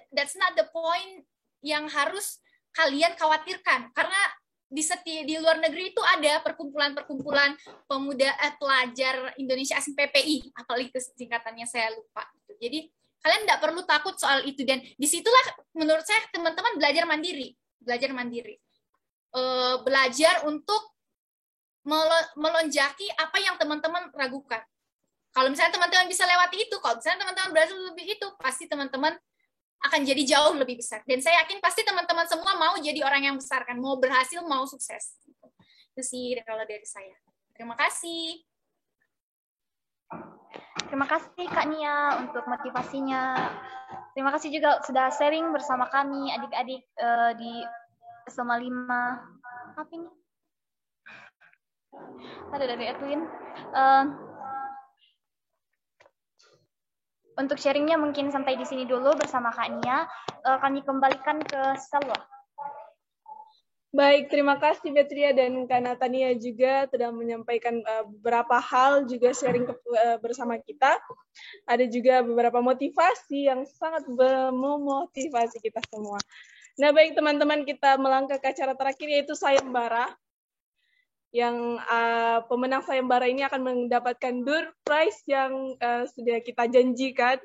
that's not the point yang harus kalian khawatirkan, karena di luar negeri itu ada perkumpulan-perkumpulan pemuda pelajar Indonesia asing PPI, apalagi singkatannya saya lupa. Jadi kalian tidak perlu takut soal itu, dan disitulah menurut saya teman-teman belajar mandiri, belajar untuk melonjaki apa yang teman-teman ragukan. Kalau misalnya teman-teman bisa lewati itu, kalau misalnya teman-teman berhasil lebih itu, pasti teman-teman akan jadi jauh lebih besar. Dan saya yakin pasti teman-teman semua mau jadi orang yang besar kan, mau berhasil, mau sukses. Itu sih kalau dari saya. Terima kasih. Terima kasih Kak Nia untuk motivasinya. Terima kasih juga sudah sharing bersama kami adik-adik di SMA 5. Apa ini? Ada dari Edwin. Untuk sharingnya mungkin sampai di sini dulu bersama Kak Nia. Kami kembalikan ke Salwa. Baik, terima kasih Betria dan Kak Natania juga sudah menyampaikan beberapa hal, juga sharing bersama kita. Ada juga beberapa motivasi yang sangat memotivasi kita semua. Nah, baik teman-teman, kita melangkah ke acara terakhir, yaitu sayembara. Yang pemenang sayembara ini akan mendapatkan door prize yang sudah kita janjikan.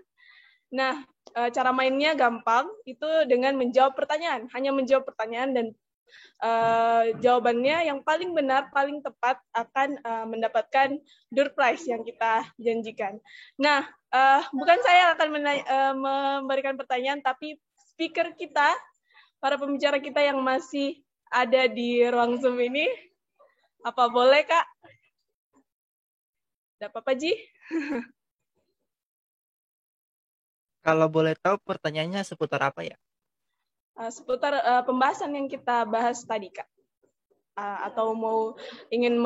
Nah, cara mainnya gampang, itu dengan menjawab pertanyaan. Hanya menjawab pertanyaan dan jawabannya yang paling benar, paling tepat akan mendapatkan door prize yang kita janjikan. Nah, bukan saya yang akan memberikan pertanyaan, tapi speaker kita, para pembicara kita yang masih ada di ruang Zoom ini. Apa boleh, Kak? Tidak apa-apa, Ji? Kalau boleh tahu pertanyaannya seputar apa ya? Seputar pembahasan yang kita bahas tadi, Kak. Atau ingin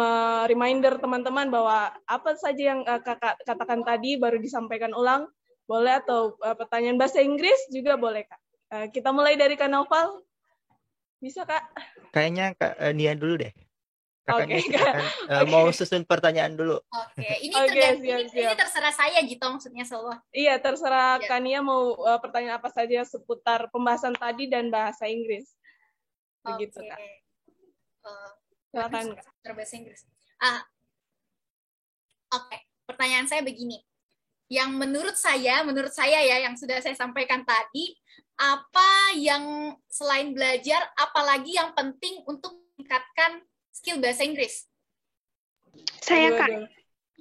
reminder teman-teman bahwa apa saja yang Kakak katakan tadi baru disampaikan ulang, boleh, atau pertanyaan bahasa Inggris juga boleh, Kak. Kita mulai dari Kak Noval. Bisa, Kak? Kayaknya Kak Nia dulu deh. Kakaknya Okay. mau susun pertanyaan dulu. Oke, ini siap. terserah saya gitu maksudnya Salwa. Iya, terserah Kania mau pertanyaan apa saja seputar pembahasan tadi dan bahasa Inggris. Begitu, Kak. Silakan, Kak. Bahasa Inggris. Oke, pertanyaan saya begini. Yang menurut saya ya, yang sudah saya sampaikan tadi, apa yang selain belajar, apalagi yang penting untuk meningkatkan skill bahasa Inggris? Saya, Kak.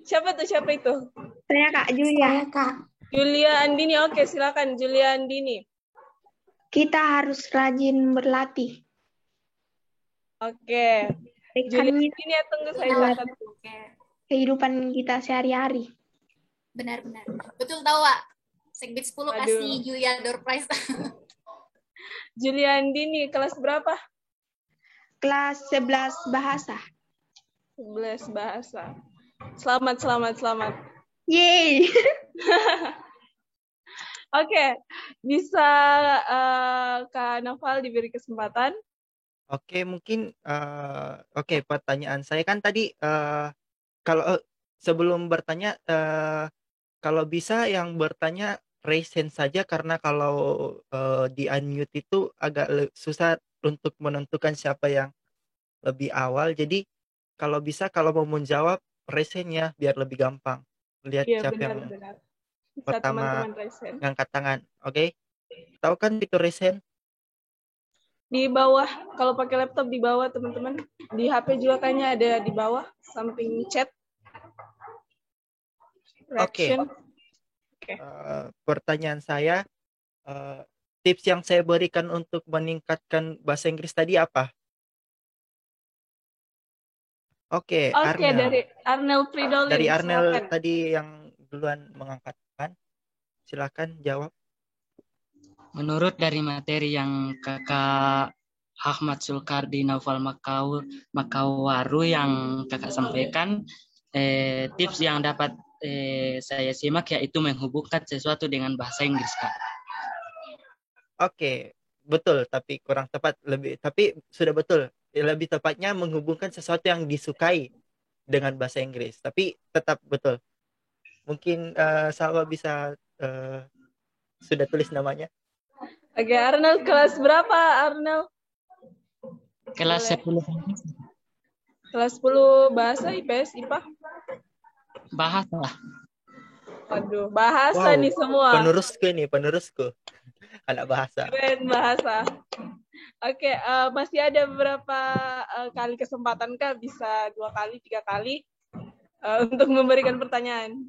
Siapa itu? Saya, Kak Julia. Julia Andini. Oke, silakan Julia Andini. Kita harus rajin berlatih. Oke. Julia Andini, tunggu saya catat. Kehidupan kita sehari-hari. Benar-benar. Betul tahu, Wak. Segbit 10 kasih Julia door prize. Julia Andini, kelas berapa? Kelas 11 bahasa. 11 bahasa. Selamat. Yeay. Oke, bisa Kak Noval diberi kesempatan. Oke, mungkin pertanyaan saya kan tadi kalau sebelum bertanya kalau bisa yang bertanya raise hand saja, karena kalau di unmute itu agak susah untuk menentukan siapa yang lebih awal. Jadi kalau bisa, kalau mau menjawab raise hand-nya biar lebih gampang lihat siapa yang pertama ngangkat tangan. Oke. Tahu kan fitur raise hand? Di bawah, kalau pakai laptop di bawah teman-teman. Di HP juga kayaknya ada di bawah, samping chat. Oke. Pertanyaan saya, tips yang saya berikan untuk meningkatkan bahasa Inggris tadi apa? Oke, Arnel. Dari Arnel Fridolin. Dari Arnel silakan. Tadi yang duluan mengangkat kan. Silakan jawab. Menurut dari materi yang Kakak Ahmad Sulkardi Naufal Makawaru yang Kakak sampaikan, tips yang dapat saya simak yaitu menghubungkan sesuatu dengan bahasa Inggris, Kak. Oke, betul, tapi kurang tepat. Tapi sudah betul. Lebih tepatnya menghubungkan sesuatu yang disukai dengan bahasa Inggris. Tapi tetap betul. Mungkin Salwa bisa sudah tulis namanya. Oke, Arnold kelas berapa, Arnold? Kelas Boleh. 10. Kelas 10 bahasa IPS IPA? Bahasa. Waduh, bahasa Wow, nih semua. penerusku. Anak bahasa. Keren bahasa. Oke, masih ada beberapa kali kesempatan Kak, bisa 2 kali, 3 kali untuk memberikan pertanyaan.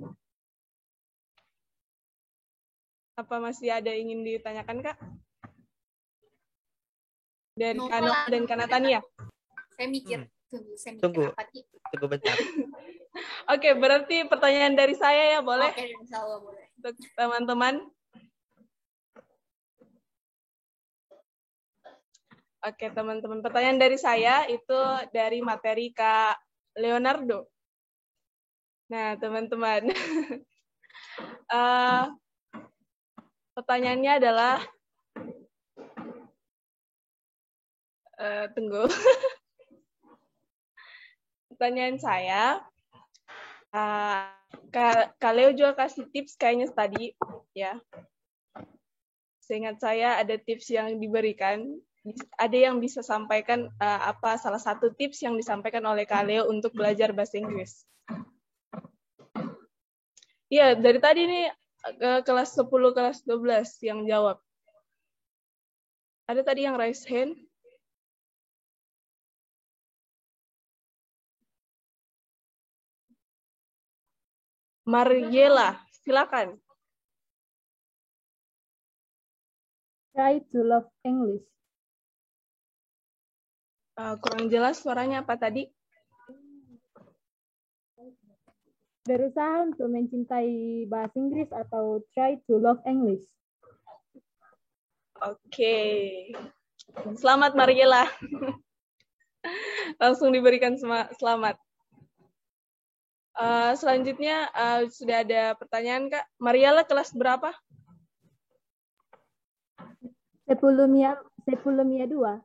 Apa masih ada ingin ditanyakan, Kak? Dari Kano dan Kanatania. Saya mikir. Tunggu bentar. Oke, berarti pertanyaan dari saya ya, boleh? Oke, insyaallah boleh. Untuk teman-teman. Oke, teman-teman. Pertanyaan dari saya itu dari materi Kak Leonardo. Nah, teman-teman. Pertanyaannya adalah, tunggu. Pertanyaan saya, Kak Leo juga kasih tips kayaknya tadi, ya. Seingat saya ada tips yang diberikan, ada yang bisa sampaikan apa salah satu tips yang disampaikan oleh Kak Leo untuk belajar bahasa Inggris. Iya, dari tadi nih kelas 10, kelas 12 yang jawab. Ada tadi yang raise hand? Mariela, silakan. Try to love English. Kurang jelas suaranya apa tadi? Berusaha untuk mencintai bahasa Inggris atau try to love English. Oke. Selamat Mariela. Langsung diberikan selamat. Selanjutnya sudah ada pertanyaan, Kak. Mariela kelas berapa? 10 Mia 2.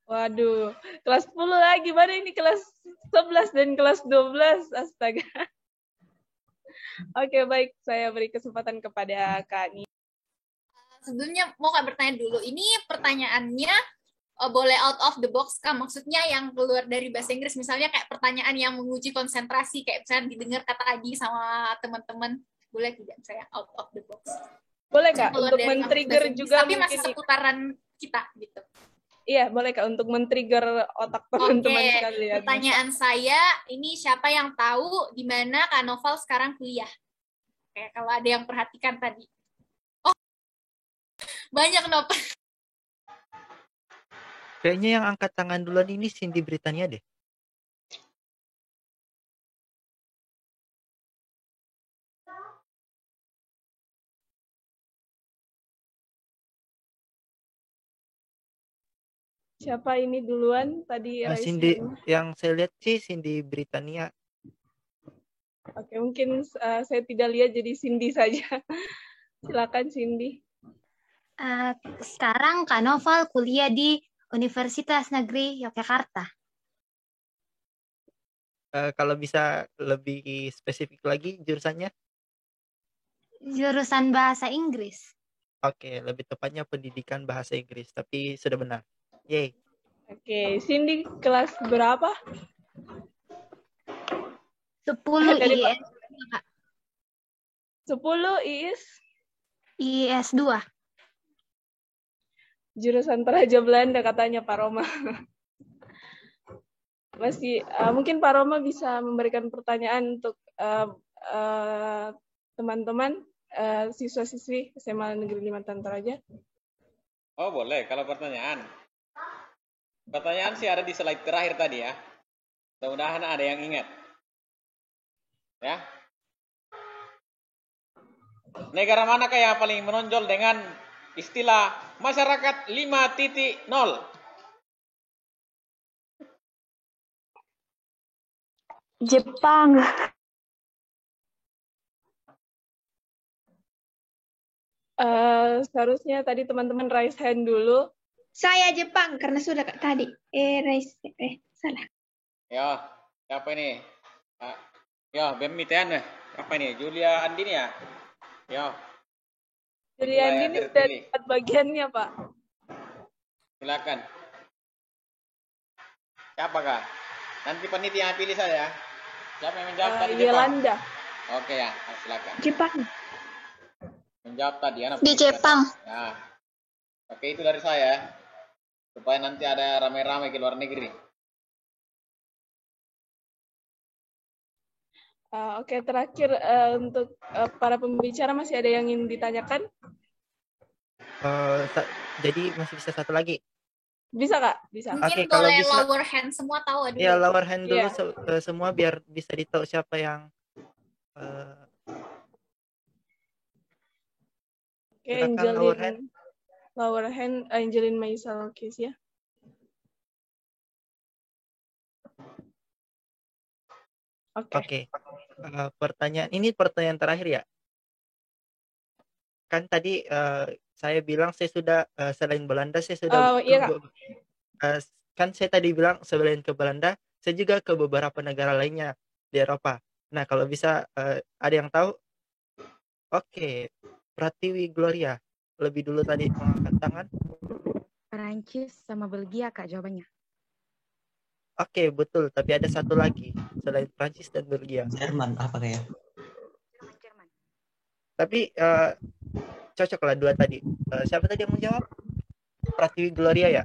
Waduh, kelas 10 lagi. Mana ini kelas 11 dan kelas 12? Astaga. Oke, baik. Saya beri kesempatan kepada Kak Nia. Sebelumnya mau Kak bertanya dulu. Ini pertanyaannya boleh out of the box, Kak? Maksudnya yang keluar dari bahasa Inggris. Misalnya kayak pertanyaan yang menguji konsentrasi. Kayak misalnya didengar kata Adi sama teman-teman. Boleh tidak saya out of the box? Boleh, Kak. Untuk men-trigger juga tapi mungkin. masih seputaran kita gitu. Iya, boleh Kak, untuk men-trigger otak teman-teman sekalian. Pertanyaan saya, ini siapa yang tahu di mana Kak Noval sekarang kuliah? Kayak kalau ada yang perhatikan tadi. Oh, banyak Noval. Kayaknya yang angkat tangan duluan ini Cindy Britania deh. Siapa ini duluan tadi? Cindy, yang saya lihat sih Cindy Britania. Oke, mungkin saya tidak lihat jadi Cindy saja. Silakan Cindy. Sekarang Kak Noval kuliah di Universitas Negeri Yogyakarta. Kalau bisa lebih spesifik lagi jurusannya? Jurusan Bahasa Inggris. Oke, lebih tepatnya pendidikan bahasa Inggris, tapi sudah benar. Yeay. Oke, Cindy kelas berapa? 10 IIS. 10 IIS? IIS 2. Jurusan Praja Belanda katanya Pak Roma. Masih mungkin Pak Roma bisa memberikan pertanyaan untuk teman-teman siswa-siswi SMA Negeri 5 Toraja. Oh, boleh kalau pertanyaan. Pertanyaan sih ada di slide terakhir tadi ya. Mudah-mudahan ada yang ingat. Ya. negara manakah yang paling menonjol dengan istilah masyarakat 5.0? Jepang. Seharusnya tadi teman-teman raise hand dulu. Saya Jepang karena sudah tadi. Salah. Ya, siapa ini? Ya, Bemitean ya. Apa ini? Julia Andini ya? Ya. Julia Andini sudah dapat bagiannya, Pak. Silakan. Siapakah? Nanti panitia yang pilih saya. Siapa yang menjawab tadi Jepang? Yolanda. Oke ya, silakan. Jepang. Menjawab tadi anak. Di Jepang. Ya. Oke, itu dari saya. Supaya nanti ada ramai-ramai ke luar negeri. Oke, terakhir untuk para pembicara masih ada yang ingin ditanyakan? Jadi masih bisa satu lagi. Bisa Kak? Bisa. Mungkin Kalau boleh bisa, lower hand semua tahu dulu. ya lower hand dulu Iya. semua biar bisa ditahu siapa yang Oke, silakan lower hand. Lower hand, Angelin Maisal Kis ya. Oke. Pertanyaan terakhir ya. Kan tadi saya bilang saya sudah selain Belanda saya sudah iya, Kak. kan saya tadi bilang selain ke Belanda saya juga ke beberapa negara lainnya di Eropa. Nah, kalau bisa ada yang tahu? Oke, Pratiwi Gloria lebih dulu tadi mengangkat tangan. Perancis sama Belgia Kak jawabannya. Oke, betul. Tapi ada satu lagi selain Prancis dan Belgia. Jerman apa kayak? Jerman. Tapi cocok lah dua tadi. Siapa tadi yang menjawab? Pratiwi Gloria ya?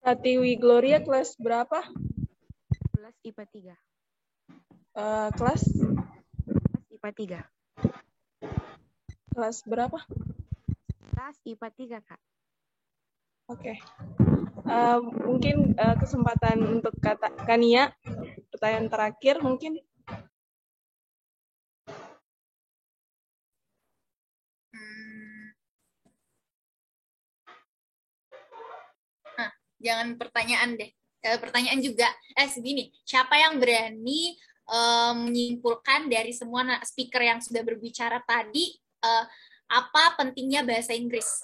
Pratiwi Gloria kelas berapa? Kelas IPA 3. Kelas IPA 3. Kelas berapa? Kelas IPA 3 Kak. Oke. Mungkin kesempatan untuk Kania, pertanyaan terakhir mungkin. Jangan pertanyaan deh. Pertanyaan juga. Segini, siapa yang berani menyimpulkan dari semua speaker yang sudah berbicara tadi, apa pentingnya bahasa Inggris?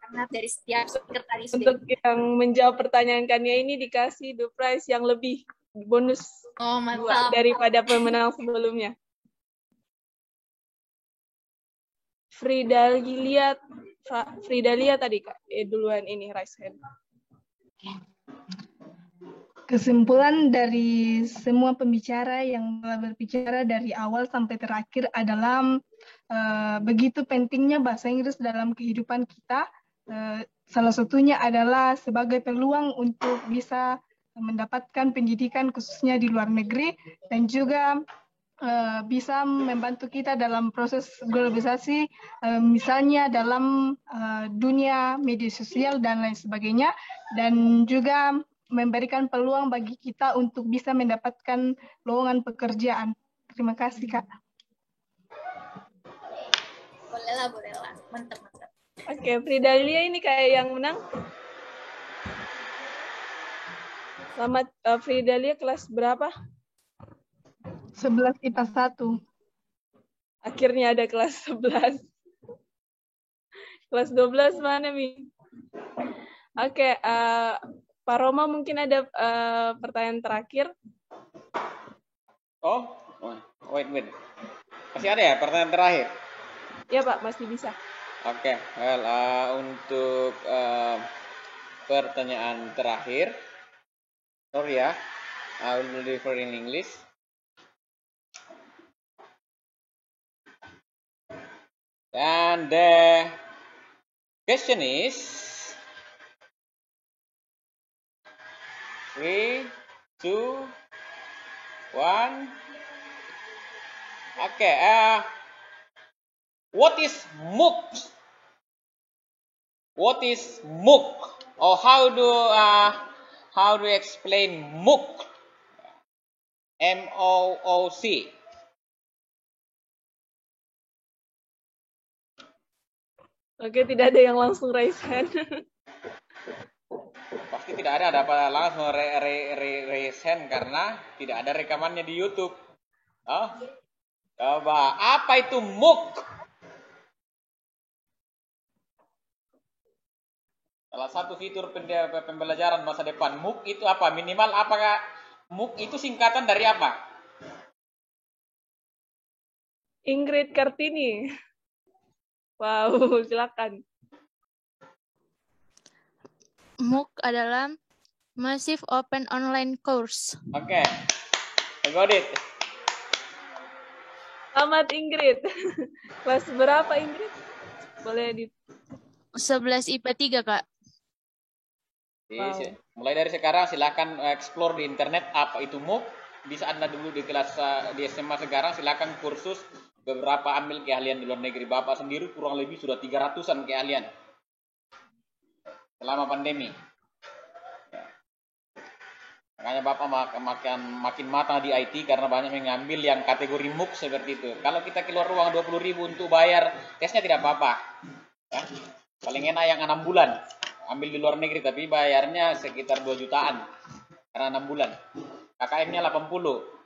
Karena dari setiap speaker tadi sudah. Untuk yang menjawab pertanyaan Kania ini dikasih the prize yang lebih bonus daripada pemenang sebelumnya. Fridalia tadi Kak, duluan ini raise hand. Kesimpulan dari semua pembicara yang telah berbicara dari awal sampai terakhir adalah begitu pentingnya bahasa Inggris dalam kehidupan kita. Salah satunya adalah sebagai peluang untuk bisa mendapatkan pendidikan khususnya di luar negeri dan juga bisa membantu kita dalam proses globalisasi, misalnya dalam dunia media sosial dan lain sebagainya, dan juga memberikan peluang bagi kita untuk bisa mendapatkan lowongan pekerjaan. Terima kasih, Kak. Bolehlah. Mantap. Oke, Fridalia ini kayak yang menang. Selamat, Fridalia kelas berapa? 11 IPA 1. Akhirnya ada kelas 11. Kelas 12 mana, Mi? Oke, Pak Roma mungkin ada pertanyaan terakhir. Wait. Masih ada ya pertanyaan terakhir? Ya, Pak, masih bisa. Oke, untuk pertanyaan terakhir, sorry ya, I will deliver in English. And the question is 3, 2, 1. Okay. What is MOOC? What is MOOC? Or how do you explain MOOC? MOOC. Oke, tidak ada yang langsung raise hand. Pasti tidak ada apa langsung raise hand karena tidak ada rekamannya di YouTube. Oh, coba apa itu MOOC? Salah satu fitur pembelajaran masa depan. MOOC itu apa? Minimal apakah MOOC itu singkatan dari apa? Ingrid Kartini. Wow, silakan. MOOC adalah Massive Open Online Course. Oke. I got it. Selamat Ingrid. Kelas berapa Ingrid? Boleh di 11 IPA 3, Kak. Wow. Mulai dari sekarang silakan explore di internet apa itu MOOC. Bisa Anda dulu di kelas di SMA sekarang silakan kursus beberapa ambil keahlian di luar negeri. Bapak sendiri kurang lebih sudah 300-an keahlian selama pandemi. Ya. Makanya Bapak makin matang di IT karena banyak mengambil yang kategori MOOC seperti itu. Kalau kita keluar uang 20.000 untuk bayar tesnya tidak apa-apa. Ya. Paling enak yang 6 bulan. Ambil di luar negeri tapi bayarnya sekitar 2 jutaan karena 6 bulan. KKM-nya 80.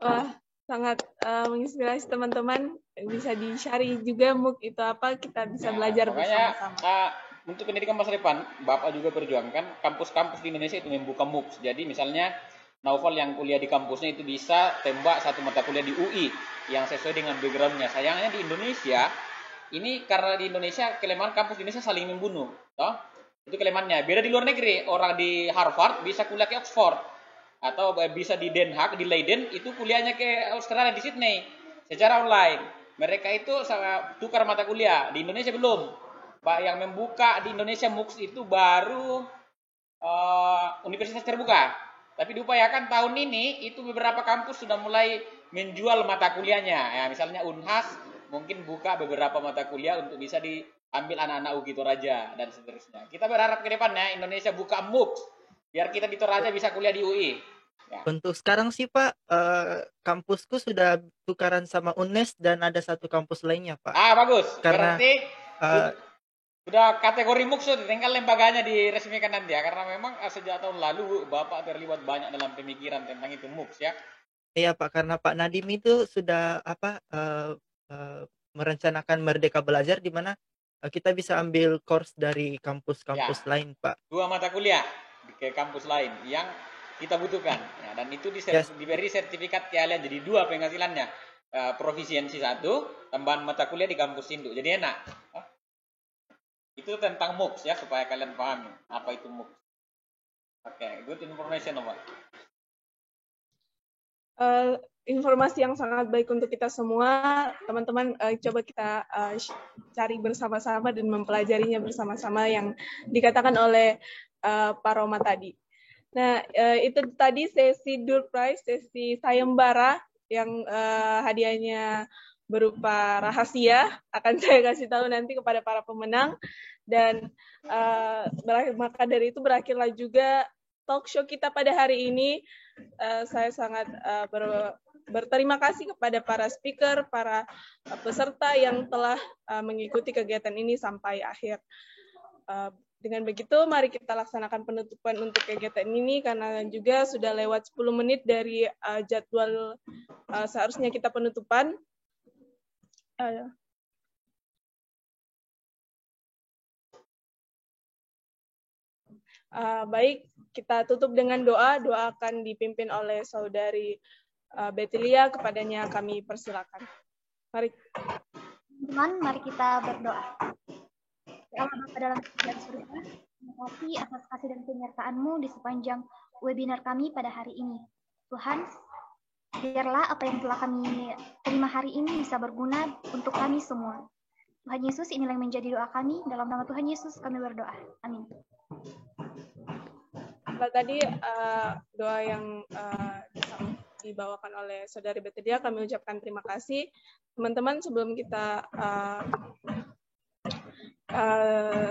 Wah, sangat menginspirasi teman-teman. Bisa di-share juga MOOC itu apa, kita bisa belajar bersama-sama. Untuk pendidikan masa depan, Bapak juga perjuangkan kampus-kampus di Indonesia itu membuka MOOC. Jadi misalnya Naufal yang kuliah di kampusnya itu bisa tembak satu mata kuliah di UI yang sesuai dengan background-nya. Sayangnya di Indonesia, ini karena di Indonesia kelemahan kampus di Indonesia saling membunuh. Toh? Itu kelemahannya. Beda di luar negeri, orang di Harvard bisa kuliah ke Oxford. Atau bisa di Den Haag, di Leiden, itu kuliahnya ke Australia, di Sydney. Secara online. Mereka itu tukar mata kuliah. Di Indonesia belum. Pak, yang membuka di Indonesia MOOC itu baru universitas terbuka. Tapi diupayakan tahun ini, itu beberapa kampus sudah mulai menjual mata kuliahnya. Ya, misalnya Unhas mungkin buka beberapa mata kuliah untuk bisa diambil anak-anak UGI Toraja dan seterusnya. Kita berharap ke depannya Indonesia buka MOOC biar kita di Toraja bisa kuliah di UI. Ya. Untuk sekarang sih Pak, kampusku sudah tukaran sama UNES dan ada satu kampus lainnya Pak. Bagus. Karena, berarti sudah kategori MOOC sudah tinggal lembaganya diresmikan nanti ya. Karena memang sejak tahun lalu Bapak terlibat banyak dalam pemikiran tentang itu MOOC ya. Iya Pak, karena Pak Nadiem itu sudah merencanakan Merdeka Belajar di mana kita bisa ambil course dari kampus-kampus lain Pak. 2 mata kuliah ke kampus lain yang kita butuhkan ya, dan itu diberi sertifikat keahlian jadi 2 penghasilannya, profisiensi 1 tambahan mata kuliah di kampus induk, jadi enak. Itu tentang MOOC ya supaya kalian pahami apa itu MOOC. Oke, good information Pak. Informasi yang sangat baik untuk kita semua, teman-teman. Coba kita cari bersama-sama dan mempelajarinya bersama-sama yang dikatakan oleh Pak Roma tadi. Nah, itu tadi sesi door prize, sesi sayembara yang hadiahnya berupa rahasia, akan saya kasih tahu nanti kepada para pemenang. Dan maka dari itu berakhirlah juga talk show kita pada hari ini. Saya sangat berterima kasih kepada para speaker, para peserta yang telah mengikuti kegiatan ini sampai akhir. Dengan begitu, mari kita laksanakan penutupan untuk kegiatan ini, karena juga sudah lewat 10 menit dari jadwal seharusnya kita penutupan. Baik, kita tutup dengan doa. Doa akan dipimpin oleh Saudari Betilia, kepadanya kami persilakan. Mari. Teman-teman, mari kita berdoa. Ya Allah Bapa dalam surga, terima kasih atas kasih dan penyertaan-Mu di sepanjang webinar kami pada hari ini. Tuhan, biarlah apa yang telah kami terima hari ini bisa berguna untuk kami semua. Tuhan Yesus, inilah yang menjadi doa kami. Dalam nama Tuhan Yesus kami berdoa. Amin. Tadi doa yang dibawakan oleh Saudari Betilia, kami ucapkan terima kasih. Teman-teman, sebelum kita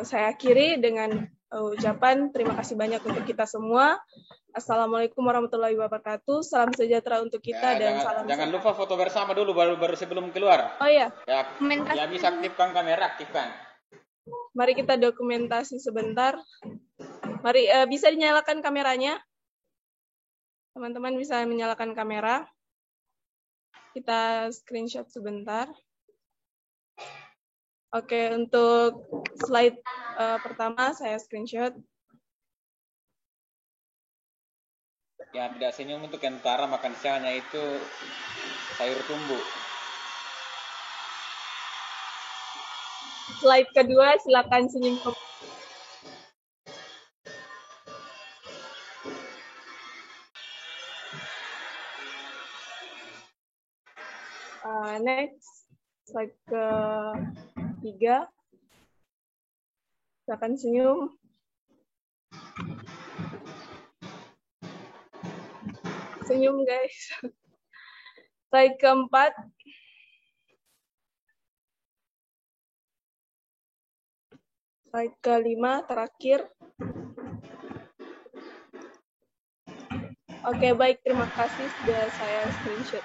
saya akhiri dengan ucapan terima kasih banyak untuk kita semua. Assalamualaikum warahmatullahi wabarakatuh. Salam sejahtera untuk kita dan salam Jangan sehat. lupa foto bersama dulu baru sebelum keluar. Oh iya. Ya bisa aktifkan kamera, aktifkan. Mari kita dokumentasi sebentar. Mari bisa dinyalakan kameranya. Teman-teman bisa menyalakan kamera. Kita screenshot sebentar. Oke, untuk slide pertama saya screenshot. Ya, tidak senyum untuk Kentara makan siangnya itu sayur tumbuh. Slide kedua, silakan senyum. Next, slide ketiga. Silakan senyum. Senyum, guys. Slide keempat. Slide kelima, terakhir. Oke, baik. Terima kasih sudah saya screenshot.